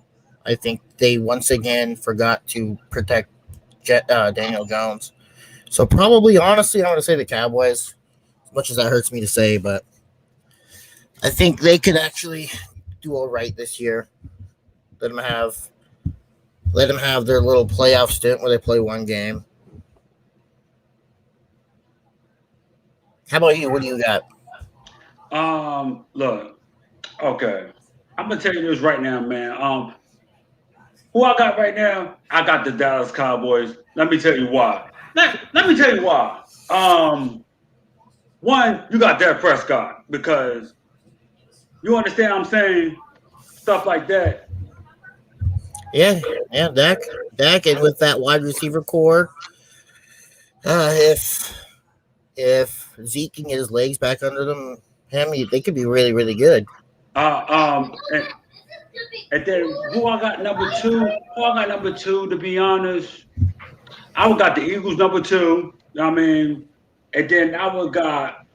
B: I think they once again forgot to protect Daniel Jones. So probably, honestly, I want to say the Cowboys. much as that hurts me to say, but I think they could actually do all right this year. Let them have their little playoff stint where they play one game. How about you? What do you got?
A: Look, okay. I'm gonna tell you this right now, man. Who I got right now? I got the Dallas Cowboys. Let me tell you why. Let me tell you why. One, you got Dak Prescott because you understand what I'm saying? Stuff like that.
B: Yeah, Dak, and with that wide receiver core, if Zeke can get his legs back under they could be really, really good.
A: And then who I got number two? To be honest, I would got the Eagles number 2. I mean, and then I would got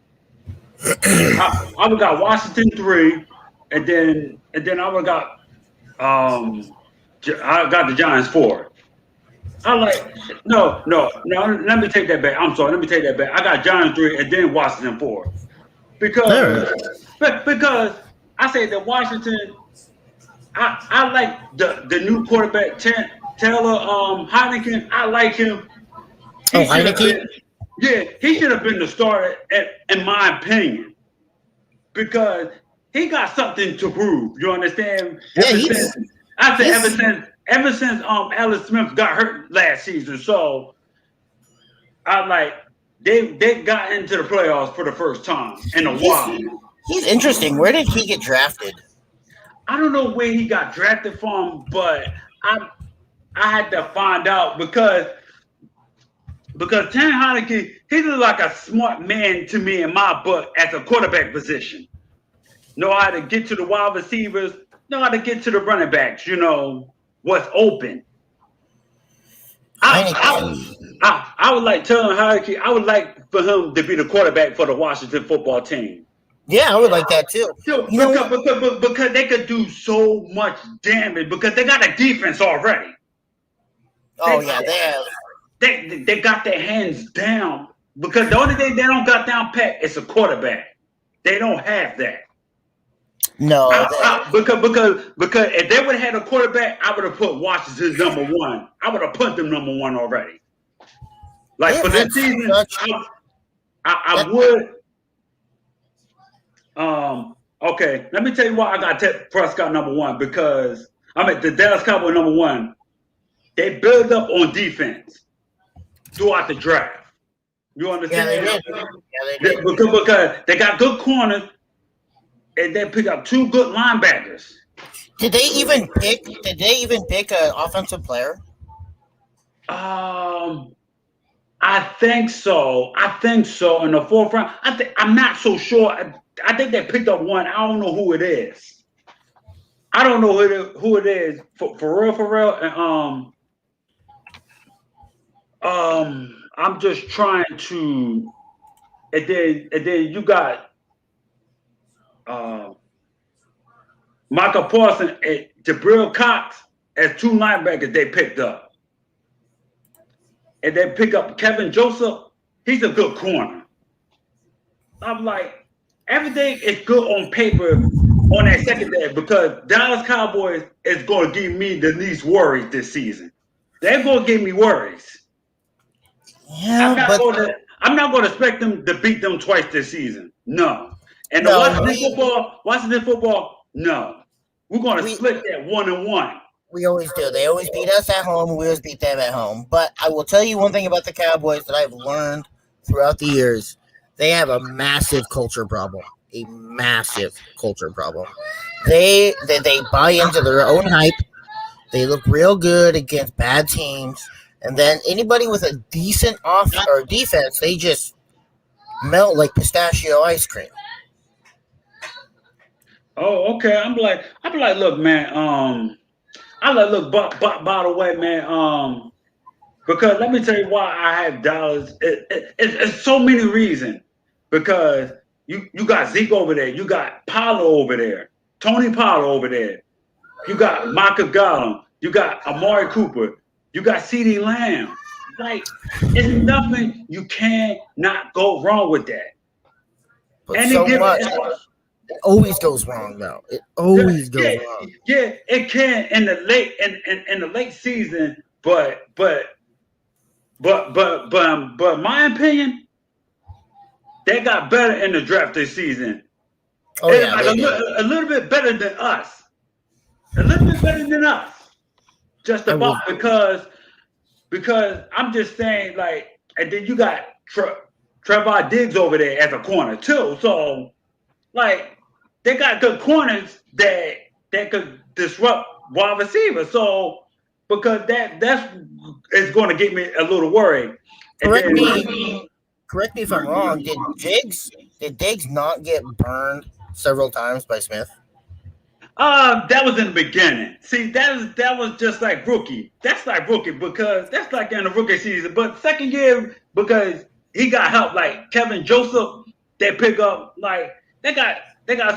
A: Washington 3, and then I would got I got the Giants 4. No. Let me take that back. I'm sorry. Let me take that back. I got Giants 3 and then Washington 4 because I say that Washington. I like the new quarterback Taylor Heineken. I like him.
B: Heineken.
A: He should have been the starter, in my opinion, because he got something to prove. You understand? Ever since Alex Smith got hurt last season, so they got into the playoffs for the first time in a while.
B: He's interesting. Where did he get drafted?
A: I don't know where he got drafted from, but I had to find out because Tanner Heineke, he looked like a smart man to me in my book as a quarterback position. Know how to get to the wide receivers, know how to get to the running backs, what's open. I would like Tanner Heineke, I would like for him to be the quarterback for the Washington football team.
B: Yeah, I would like that too.
A: Because they could do so much damage because they got a defense already.
B: They have.
A: They got their hands down because the only thing they don't got down pat is a quarterback. They don't have that.
B: No,
A: because if they would have had a quarterback, I would have put Washington number 1. I would have put them number 1 already. For this season, I would. Okay, let me tell you why I got Dak Prescott number 1 because the Dallas Cowboys number 1. They build up on defense throughout the draft. You understand?
B: Yeah, they did.
A: Because they got good corners and they pick up 2 good linebackers.
B: Did they even pick an offensive player?
A: I think so. In the 4th round, I'm not so sure. I think they picked up one. I don't know who it is. I don't know who it is for real. And I'm just trying to. And then you got Michael Parsons and Jabril Cox as 2 linebackers they picked up. And they pick up Kevin Joseph. He's a good corner. I'm like, everything is good on paper on that secondary because Dallas Cowboys is going to give me the least worries this season. They're going to give me worries.
B: Yeah,
A: I'm not going to expect them to beat them twice this season. No. And Washington football, no. We're going to split that 1-1.
B: We always do. They always beat us at home. We always beat them at home. But I will tell you one thing about the Cowboys that I've learned throughout the years. They have a massive culture problem. They buy into their own hype. They look real good against bad teams. And then anybody with a decent offense or defense, they just melt like pistachio ice cream.
A: Oh, okay. I'm like, look, man. By the way, man. Because let me tell you why I have Dallas. It's so many reasons. Because you got Zeke over there, you got Pollard over there, Tony Pollard over there, you got Micah Gallon, you got Amari Cooper, you got CeeDee Lamb. Like, it's nothing you cannot go wrong with that.
B: But
A: And
B: so much. It always goes wrong, though. It always goes wrong.
A: Yeah, it can in the late season, but my opinion, they got better in the draft this season.
B: Oh yeah,
A: like a little bit better than us. A little bit better than us. Just about because I'm just saying, like, and then you got Trevor Diggs over there as a corner too. So, like, they got good corners that could disrupt wide receivers. So, because that's going to get me a little worried.
B: Correct me if I'm wrong. Did Diggs not get burned several times by Smith?
A: That was in the beginning. See, that was just like rookie. That's like rookie because that's like in the rookie season. But second year, because he got help, like Kevin Joseph, they pick up, like they got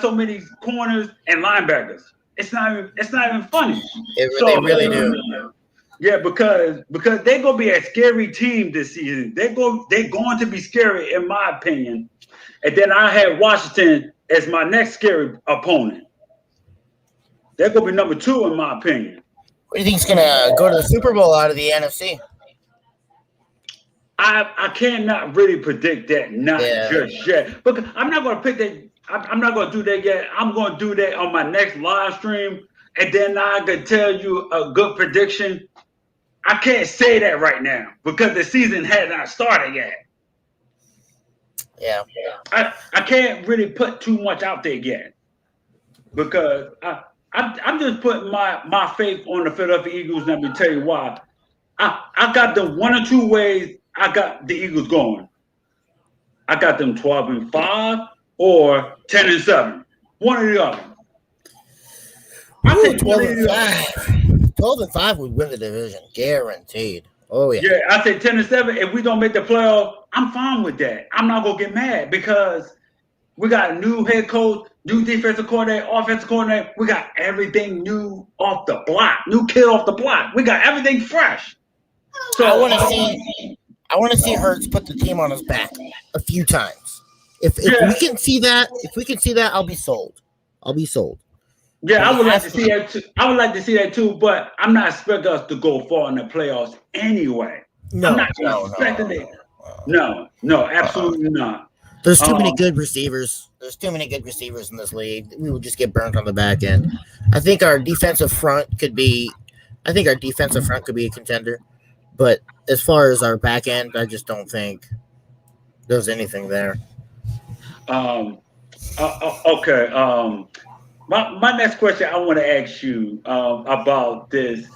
A: so many corners and linebackers. It's not even funny.
B: They really do.
A: Yeah, because they're gonna be a scary team this season. They're going to be scary, in my opinion. And then I had Washington as my next scary opponent. They're going to be number 2, in my opinion.
B: What do you think's going to go to the Super Bowl out of the NFC?
A: I cannot really predict that just yet. Because I'm not going to pick that. I'm not going to do that yet. I'm going to do that on my next live stream. And then I can tell you a good prediction. I can't say that right now because the season has not started yet.
B: Yeah.
A: I can't really put too much out there yet because I'm just putting my faith on the Philadelphia Eagles, and let me tell you why. I got them 1 or 2 ways. I got the Eagles going. I got them 12-5 or 10-7. One or the other. I think
B: 12-5. 12-5 would win the division, guaranteed. Oh yeah.
A: Yeah, I say 10-7. If we don't make the playoff, I'm fine with that. I'm not gonna get mad because we got a new head coach, new defensive coordinator, offensive coordinator. We got everything new off the block, new kid off the block. We got everything fresh. So
B: I want to see Hurts put the team on his back a few times. If we can see that, I'll be sold.
A: Yeah, I would like to see that too. I would like to see that too, but I'm not expecting us to go far in the playoffs anyway. I'm not expecting it. No, absolutely not.
B: There's too many good receivers. There's too many good receivers in this league. We would just get burnt on the back end. I think our defensive front could be a contender. But as far as our back end, I just don't think there's anything there.
A: Okay. My next question I want to ask you about this.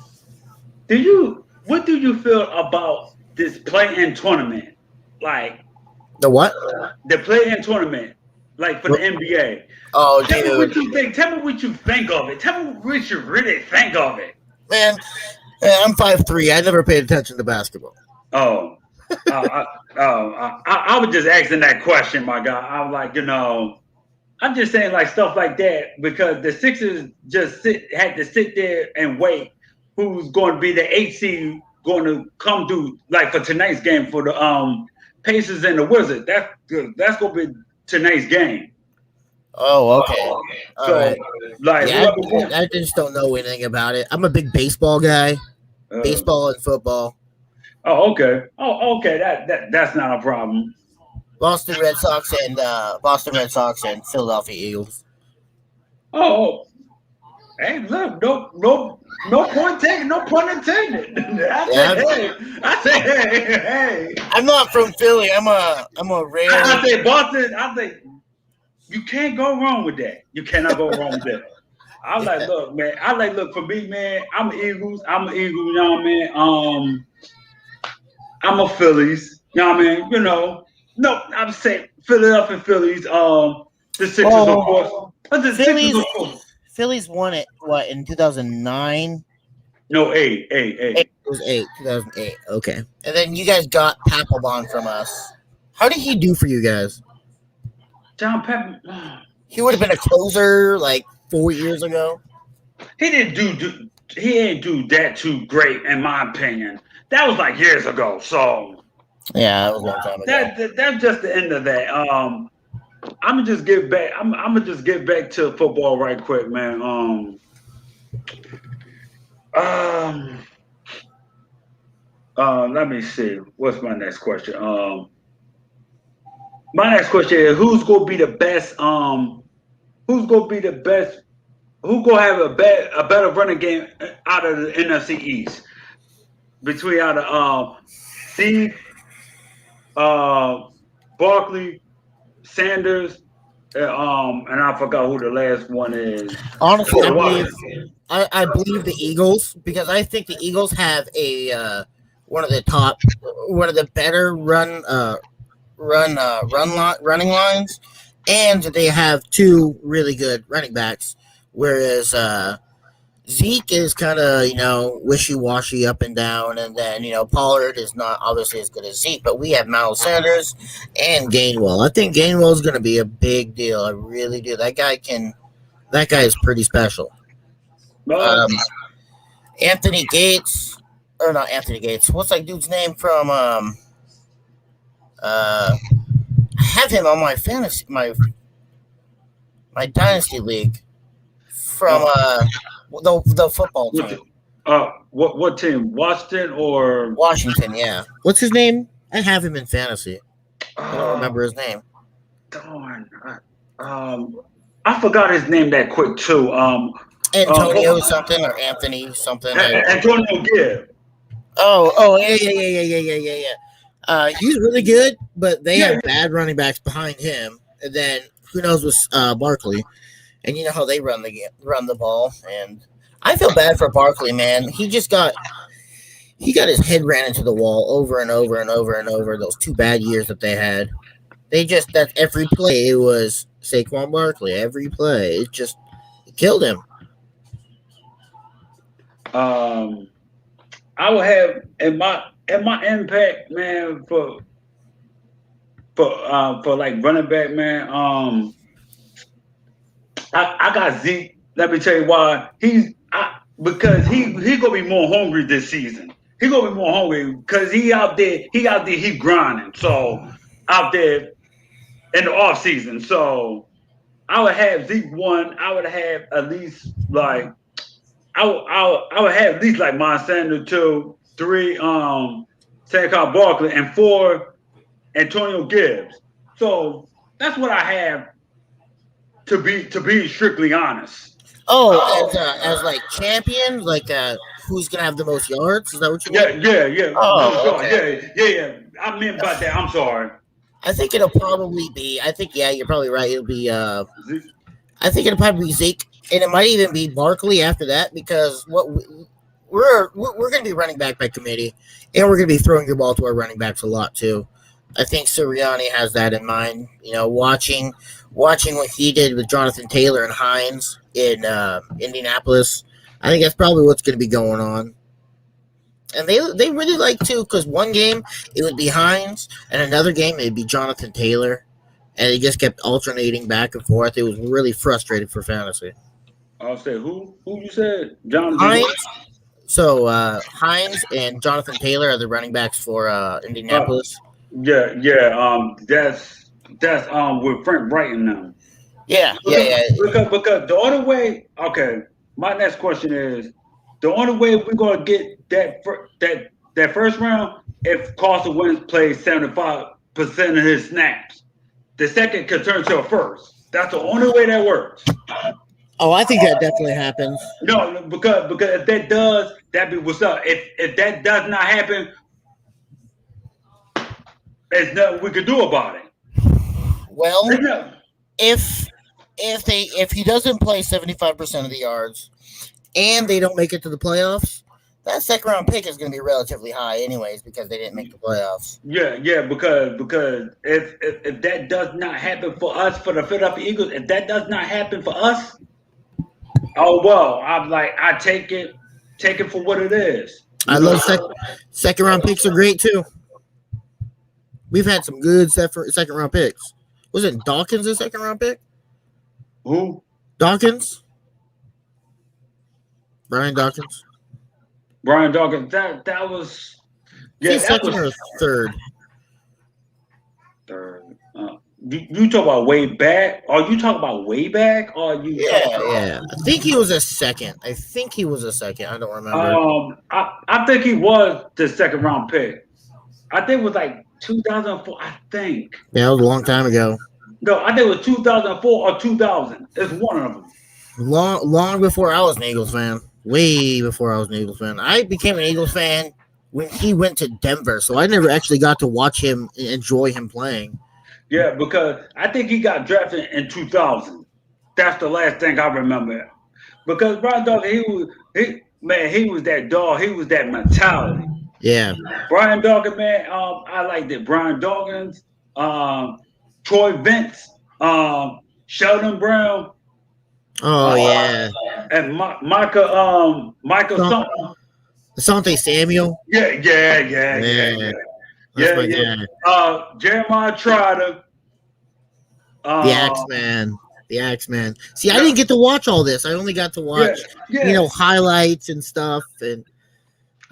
A: What do you feel about this play-in tournament? Like
B: the what?
A: The play-in tournament, like for the NBA.
B: Oh,
A: Tell me what you think. Tell me what you think of it. Tell me what you really think of it.
B: Man, I'm 5'3". I never paid attention to basketball.
A: Oh. I was just asking that question, my guy. I'm like, I'm just saying like stuff like that because the Sixers had to sit there and wait who's going to be the 8th seed going to come through like for tonight's game for the Pacers and the Wizards. That's going to be tonight's game.
B: Oh, okay. All right.
A: Like,
B: I just don't know anything about it. I'm a big baseball guy, baseball and football.
A: Oh, okay. Oh, okay. That's not a problem.
B: Boston Red Sox and Philadelphia Eagles.
A: Oh, hey, look, no point taken, no pun intended. I say, hey.
B: I'm not from Philly. I'm a rare.
A: I say Boston. I say you can't go wrong with that. You cannot go wrong with that. I was like, look, man. Look for me, man. I'm an Eagles. You know what I mean? I'm a Phillies. You know what I mean? No, I'm saying Philadelphia Phillies. The Sixers, of course.
B: Phillies won it, what, in 2009?
A: No, 8.
B: It was 2008. Okay. And then you guys got Papelbon from us. How did he do for you guys?
A: John Papelbon.
B: He would have been a closer like 4 years ago.
A: He didn't do that too great, in my opinion. That was like years ago. So
B: yeah, that was a long time ago.
A: That's just the end of that. I'm gonna just get back. I'm gonna just get back to football right quick, man. Um, let me see. What's my next question? My next question is who's gonna be the best? Who's gonna be the best? Who gonna have a better running game out of the NFC East between out of Steve, Barkley, Sanders, and I forgot who the last one is.
B: Honestly,
A: Oh, Washington.
B: I believe the Eagles because I think the Eagles have one of the better running lines, and they have two really good running backs. Whereas Zeke is kind of wishy washy up and down, and then Pollard is not obviously as good as Zeke, but we have Miles Sanders and Gainwell. I think Gainwell is going to be a big deal. I really do. That guy is pretty special.
A: No,
B: Anthony Gates, or not Anthony Gates. What's that dude's name from? I have him on my my dynasty league from the football team.
A: What team? Washington or
B: Washington? Yeah. What's his name? I have him in fantasy. I don't remember his name.
A: Darn. I forgot his name that quick too.
B: Antonio something or Anthony something.
A: Antonio Gibb.
B: Yeah. He's really good, but they have bad running backs behind him. And then who knows with Barkley, and you know how they run the ball. And I feel bad for Barkley, man. He got his head ran into the wall over and over and over and over. Those 2 bad years that they had. That every play it was Saquon Barkley. Every play it killed him.
A: I will have in my impact, man, for like running back, man. I got Zeke. Let me tell you why. Because he gonna be more hungry this season. He gonna be more hungry because he out there, he grinding. So out there in the off season. So I would have Zeke 1. I would have at least like I would have at least like Monsanto 2, 3, Saquon Barkley, and 4, Antonio Gibbs. So that's what I have to be strictly honest.
B: As like champion, like who's gonna have the most yards? Is that what you mean?
A: Yeah.
B: Oh, okay.
A: Yeah. I meant about that. I'm sorry.
B: I think it'll probably be. You're probably right. It'll be. I think it'll probably be Zeke, and it might even be Barkley after that because we're going to be running back by committee, and we're going to be throwing your ball to our running backs a lot too. I think Sirianni has that in mind. Watching what he did with Jonathan Taylor and Hines in Indianapolis, I think that's probably what's going to be going on. And they really like to, because one game it would be Hines, and another game it'd be Jonathan Taylor, and they just kept alternating back and forth. It was really frustrating for fantasy.
A: I'll say who you said? Jonathan
B: Hines. So Hines and Jonathan Taylor are the running backs for Indianapolis.
A: Yeah. That's with Frank Wright and them.
B: Yeah.
A: Because the only way. Okay, my next question is the only way we're gonna get that first round if Carson Wentz plays 75% of his snaps. The second could turn to a first. That's the only way that works.
B: Oh, I think that definitely happens.
A: No, because if that does, that'd be what's up. If that does not happen, there's nothing we could do about it.
B: Well, if he doesn't play 75% of the yards and they don't make it to the playoffs, that second round pick is going to be relatively high anyways because they didn't make the playoffs.
A: Yeah, because if that does not happen for us, for the Philadelphia Eagles, if that does not happen for us, oh well, I take it for what it is.
B: I love second round picks are great too. We've had some good second round picks. Was it Dawkins a second round pick?
A: Who?
B: Dawkins? Brian Dawkins?
A: Brian Dawkins. That was
B: second or third?
A: Third. You talk about way back? Or you talk about way back? Or you?
B: Yeah. I think he was a second. I don't remember.
A: I think he was the second round pick. I think it was like 2004. I think.
B: Yeah, it was a long time ago.
A: No, I think it was 2004 or 2000. It's one of them.
B: Long before I was an Eagles fan. Way before I was an Eagles fan. I became an Eagles fan when he went to Denver, so I never actually got to watch him and enjoy him playing.
A: Yeah, because I think he got drafted in 2000. That's the last thing I remember. Because Brian Dawkins, he was that dog. He was that mentality.
B: Yeah.
A: Brian Dawkins, man, I liked it. Brian Dawkins, Troy Vince, Sheldon Brown.
B: Oh yeah.
A: And Micah
B: Asante Samuel.
A: Yeah. Jeremiah Trotter.
B: The Axeman. See, I didn't get to watch all this. I only got to watch, highlights and stuff, and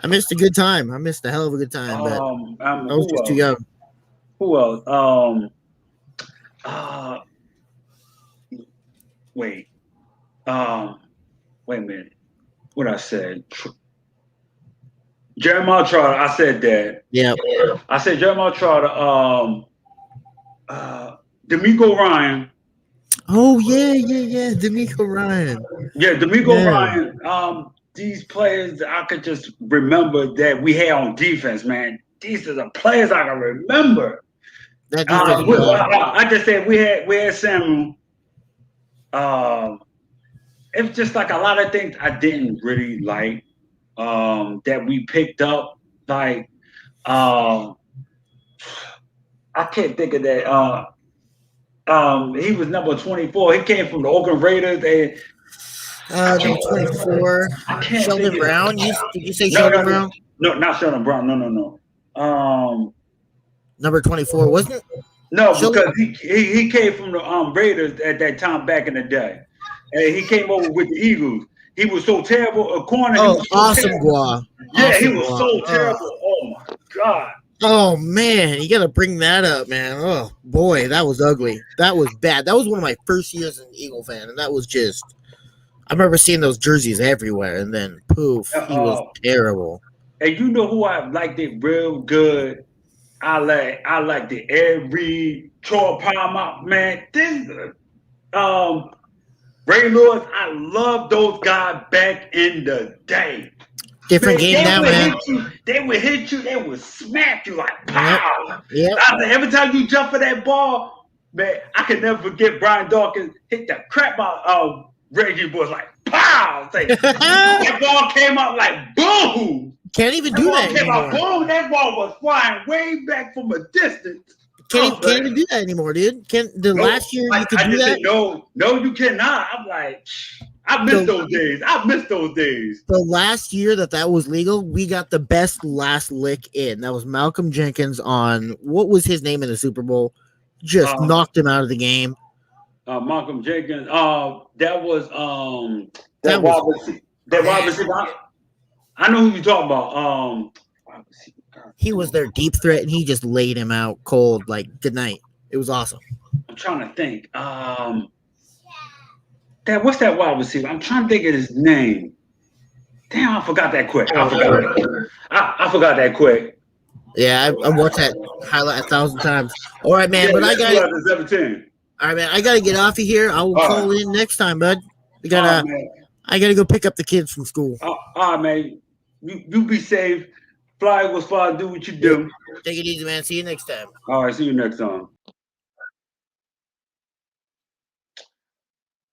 B: I missed a good time. I missed a hell of a good time, but I was just too young.
A: Who else? Wait a minute. What I said? Jeremiah Trotter. I said that.
B: Yeah.
A: I said Jeremiah Trotter. D'Amico Ryan.
B: Oh yeah. D'Amico Ryan.
A: Yeah, D'Amico Ryan. These players I could just remember that we had on defense, man. These are the players I can remember. I just said we had Samuel. It's just like a lot of things I didn't really like that we picked up. Like I can't think of that. He was number 24. He came from the Oakland Raiders.
B: Number 24. Sheldon Brown. Did you say Sheldon Brown?
A: No, not Sheldon Brown. No.
B: Number 24, wasn't it?
A: No, Sheldon? Because he came from the Raiders at that time back in the day. And he came over with the Eagles. He was so terrible. A corner.
B: Awesome Gua.
A: Yeah, he was so terrible. Oh my God.
B: Oh man, you gotta bring that up, man. Oh boy, that was ugly. That was bad. That was one of my first years as an Eagle fan, and that was just. I remember seeing those jerseys everywhere, and then poof, he was terrible.
A: And you know who I liked it real good? I liked it every Troy Palmer, man. This Ray Lewis, I love those guys back in the day.
B: Different game now, man.
A: They would hit you. They would smack you like pow.
B: Yep.
A: Every time you jump for that ball, man, I can never forget Brian Dawkins hit the crap out of Reggie Bush like pow. That ball came out like boom.
B: Can't even do that anymore.
A: Boom, that ball was flying way back from a distance.
B: Can't even do that anymore, dude. Last year you could do that?
A: No, you cannot. I'm like, I miss those days.
B: The last year that was legal, we got the best last lick in. That was Malcolm Jenkins on, what was his name in the Super Bowl? Just knocked him out of the game.
A: Malcolm Jenkins. That was wide receiver. I know who you're talking about.
B: He was their deep threat, and he just laid him out cold. Like, good night. It was awesome.
A: I'm trying to think. What's that wide receiver? I'm trying to think of his name. Damn, I forgot that quick. I forgot that quick.
B: Yeah, I watched that highlight 1,000 times. All right, man. But I got. All right, man. I got to get off of here. I will call in next time, bud. I gotta go pick up the kids from school.
A: All right, man. You be safe. Fly was fly. Do what you do.
B: Take it easy, man. See you next time.
A: All right. See you next time.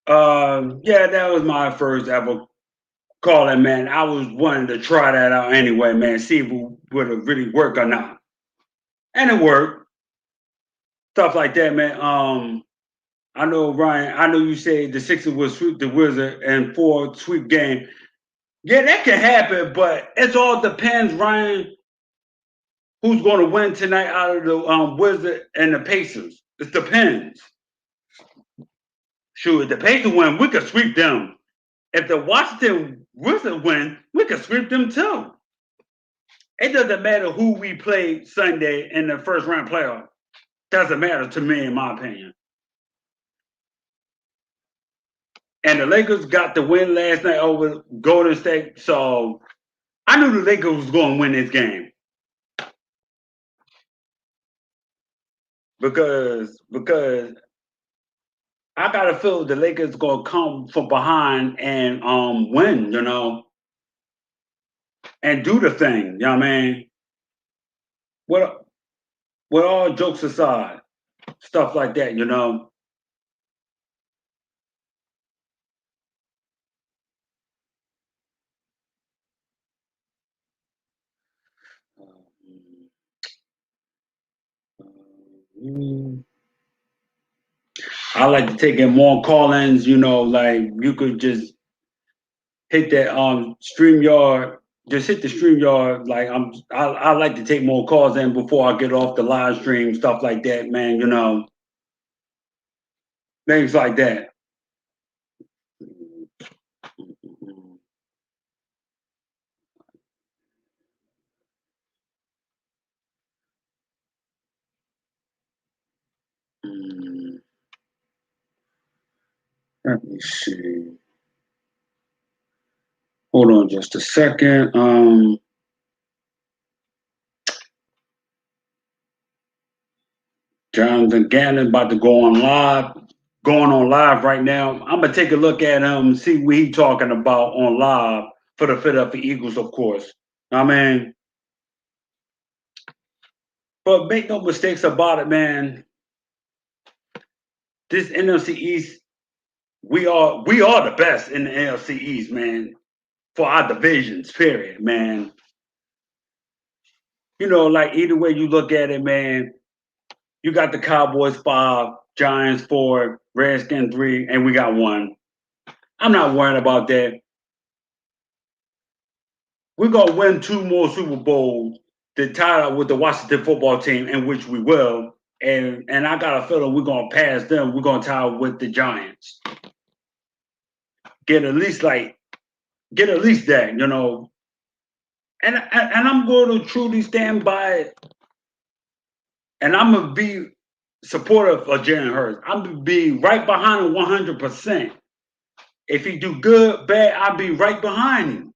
A: Yeah, that was my first ever calling, man. I was wanting to try that out anyway, man. See if it would have really worked or not. And it worked. Stuff like that, man. I know, Ryan, I know you say the Sixers will sweep the Wizards and 4 sweep game. Yeah, that can happen, but it all depends, Ryan, who's going to win tonight out of the Wizards and the Pacers. It depends. Sure, if the Pacers win, we could sweep them. If the Washington Wizards win, we could sweep them too. It doesn't matter who we play Sunday in the first round playoff. Doesn't matter to me, in my opinion. And the Lakers got the win last night over Golden State, so I knew the Lakers was going to win this game because I gotta feel the Lakers gonna come from behind and win, and do the thing. You know what I mean? What all jokes aside, stuff like that. I like to take in more call-ins, like you could just hit that StreamYard, just hit the StreamYard. Like I like to take more calls in before I get off the live stream, stuff like that, man, things like that. Let me see. Hold on just a second. Jonathan Gannon about to going on live right now. I'm gonna take a look at him, see what he talking about on live for the Philadelphia Eagles, of course. I mean, but make no mistakes about it, man. This NFC East, we are the best in the NFC East, man, for our divisions, period, man. Like either way you look at it, man, you got the Cowboys 5, Giants 4, Redskins 3, and we got 1. I'm not worried about that. We're gonna win 2 more Super Bowls to tie up with the Washington football team, in which we will. And I got a feeling we're gonna pass them. We're gonna tie with the Giants. Get at least that, And I'm going to truly stand by it. And I'm gonna be supportive of Jalen Hurts. I'm gonna be right behind him 100%. If he do good, bad, I'll be right behind him.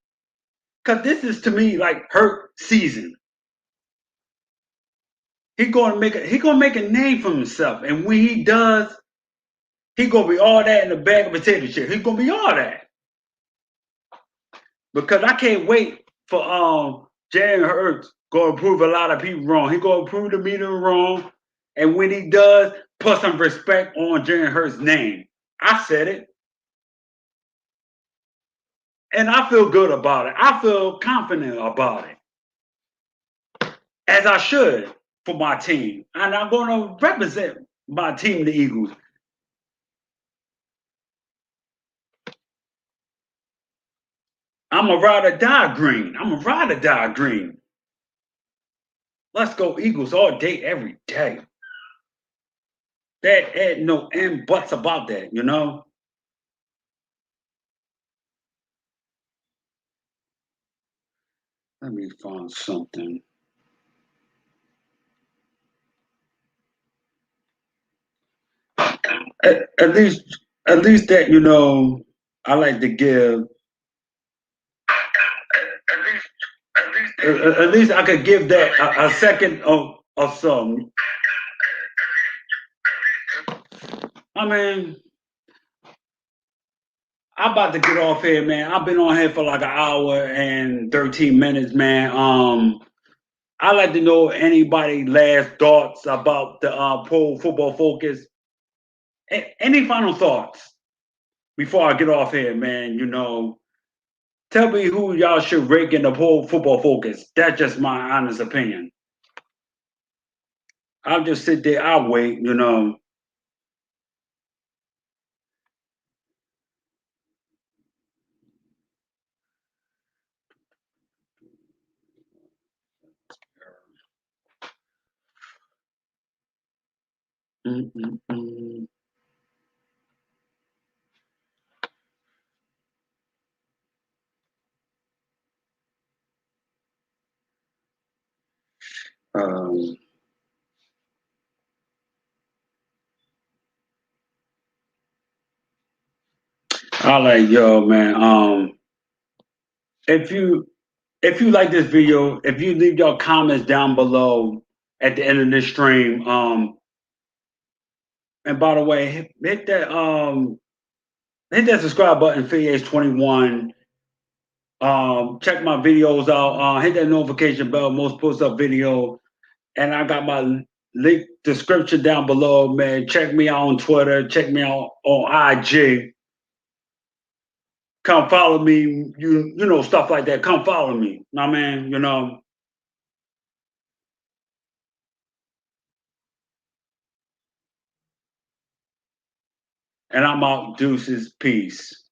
A: Cause this is to me like Hurt season. He gonna make a name for himself, and when he does, he gonna be all that in the bag of potato chips. He gonna be all that because I can't wait for Jalen Hurts gonna prove a lot of people wrong. He gonna prove the media wrong, and when he does, put some respect on Jalen Hurts' name. I said it, and I feel good about it. I feel confident about it, as I should for my team, and I'm gonna represent my team, the Eagles. I'm a ride or die green. Let's go Eagles all day, every day. That ain't no and buts about that. Let me find something. At least that, I like to give. At least I could give that a second of some. I mean, I'm about to get off here, man. I've been on here for like an hour and 13 minutes, man. I'd like to know anybody last thoughts about the Pro Football Focus. Any final thoughts before I get off here, man? Tell me who y'all should rank in the Pro Football Focus. That's just my honest opinion. I'll just sit there. I'll wait. Mm-mm-mm. Um, I like yo, man. If you like this video, if you leave your comments down below at the end of this stream, and by the way, hit that subscribe button, FadeAge21. Check my videos out. Hit that notification bell, most post up video. And I got my link description down below, man. Check me out on Twitter. Check me out on IG. Come follow me. You know, stuff like that. Come follow me. Nah, man, you know. And I'm out. Deuces. Peace.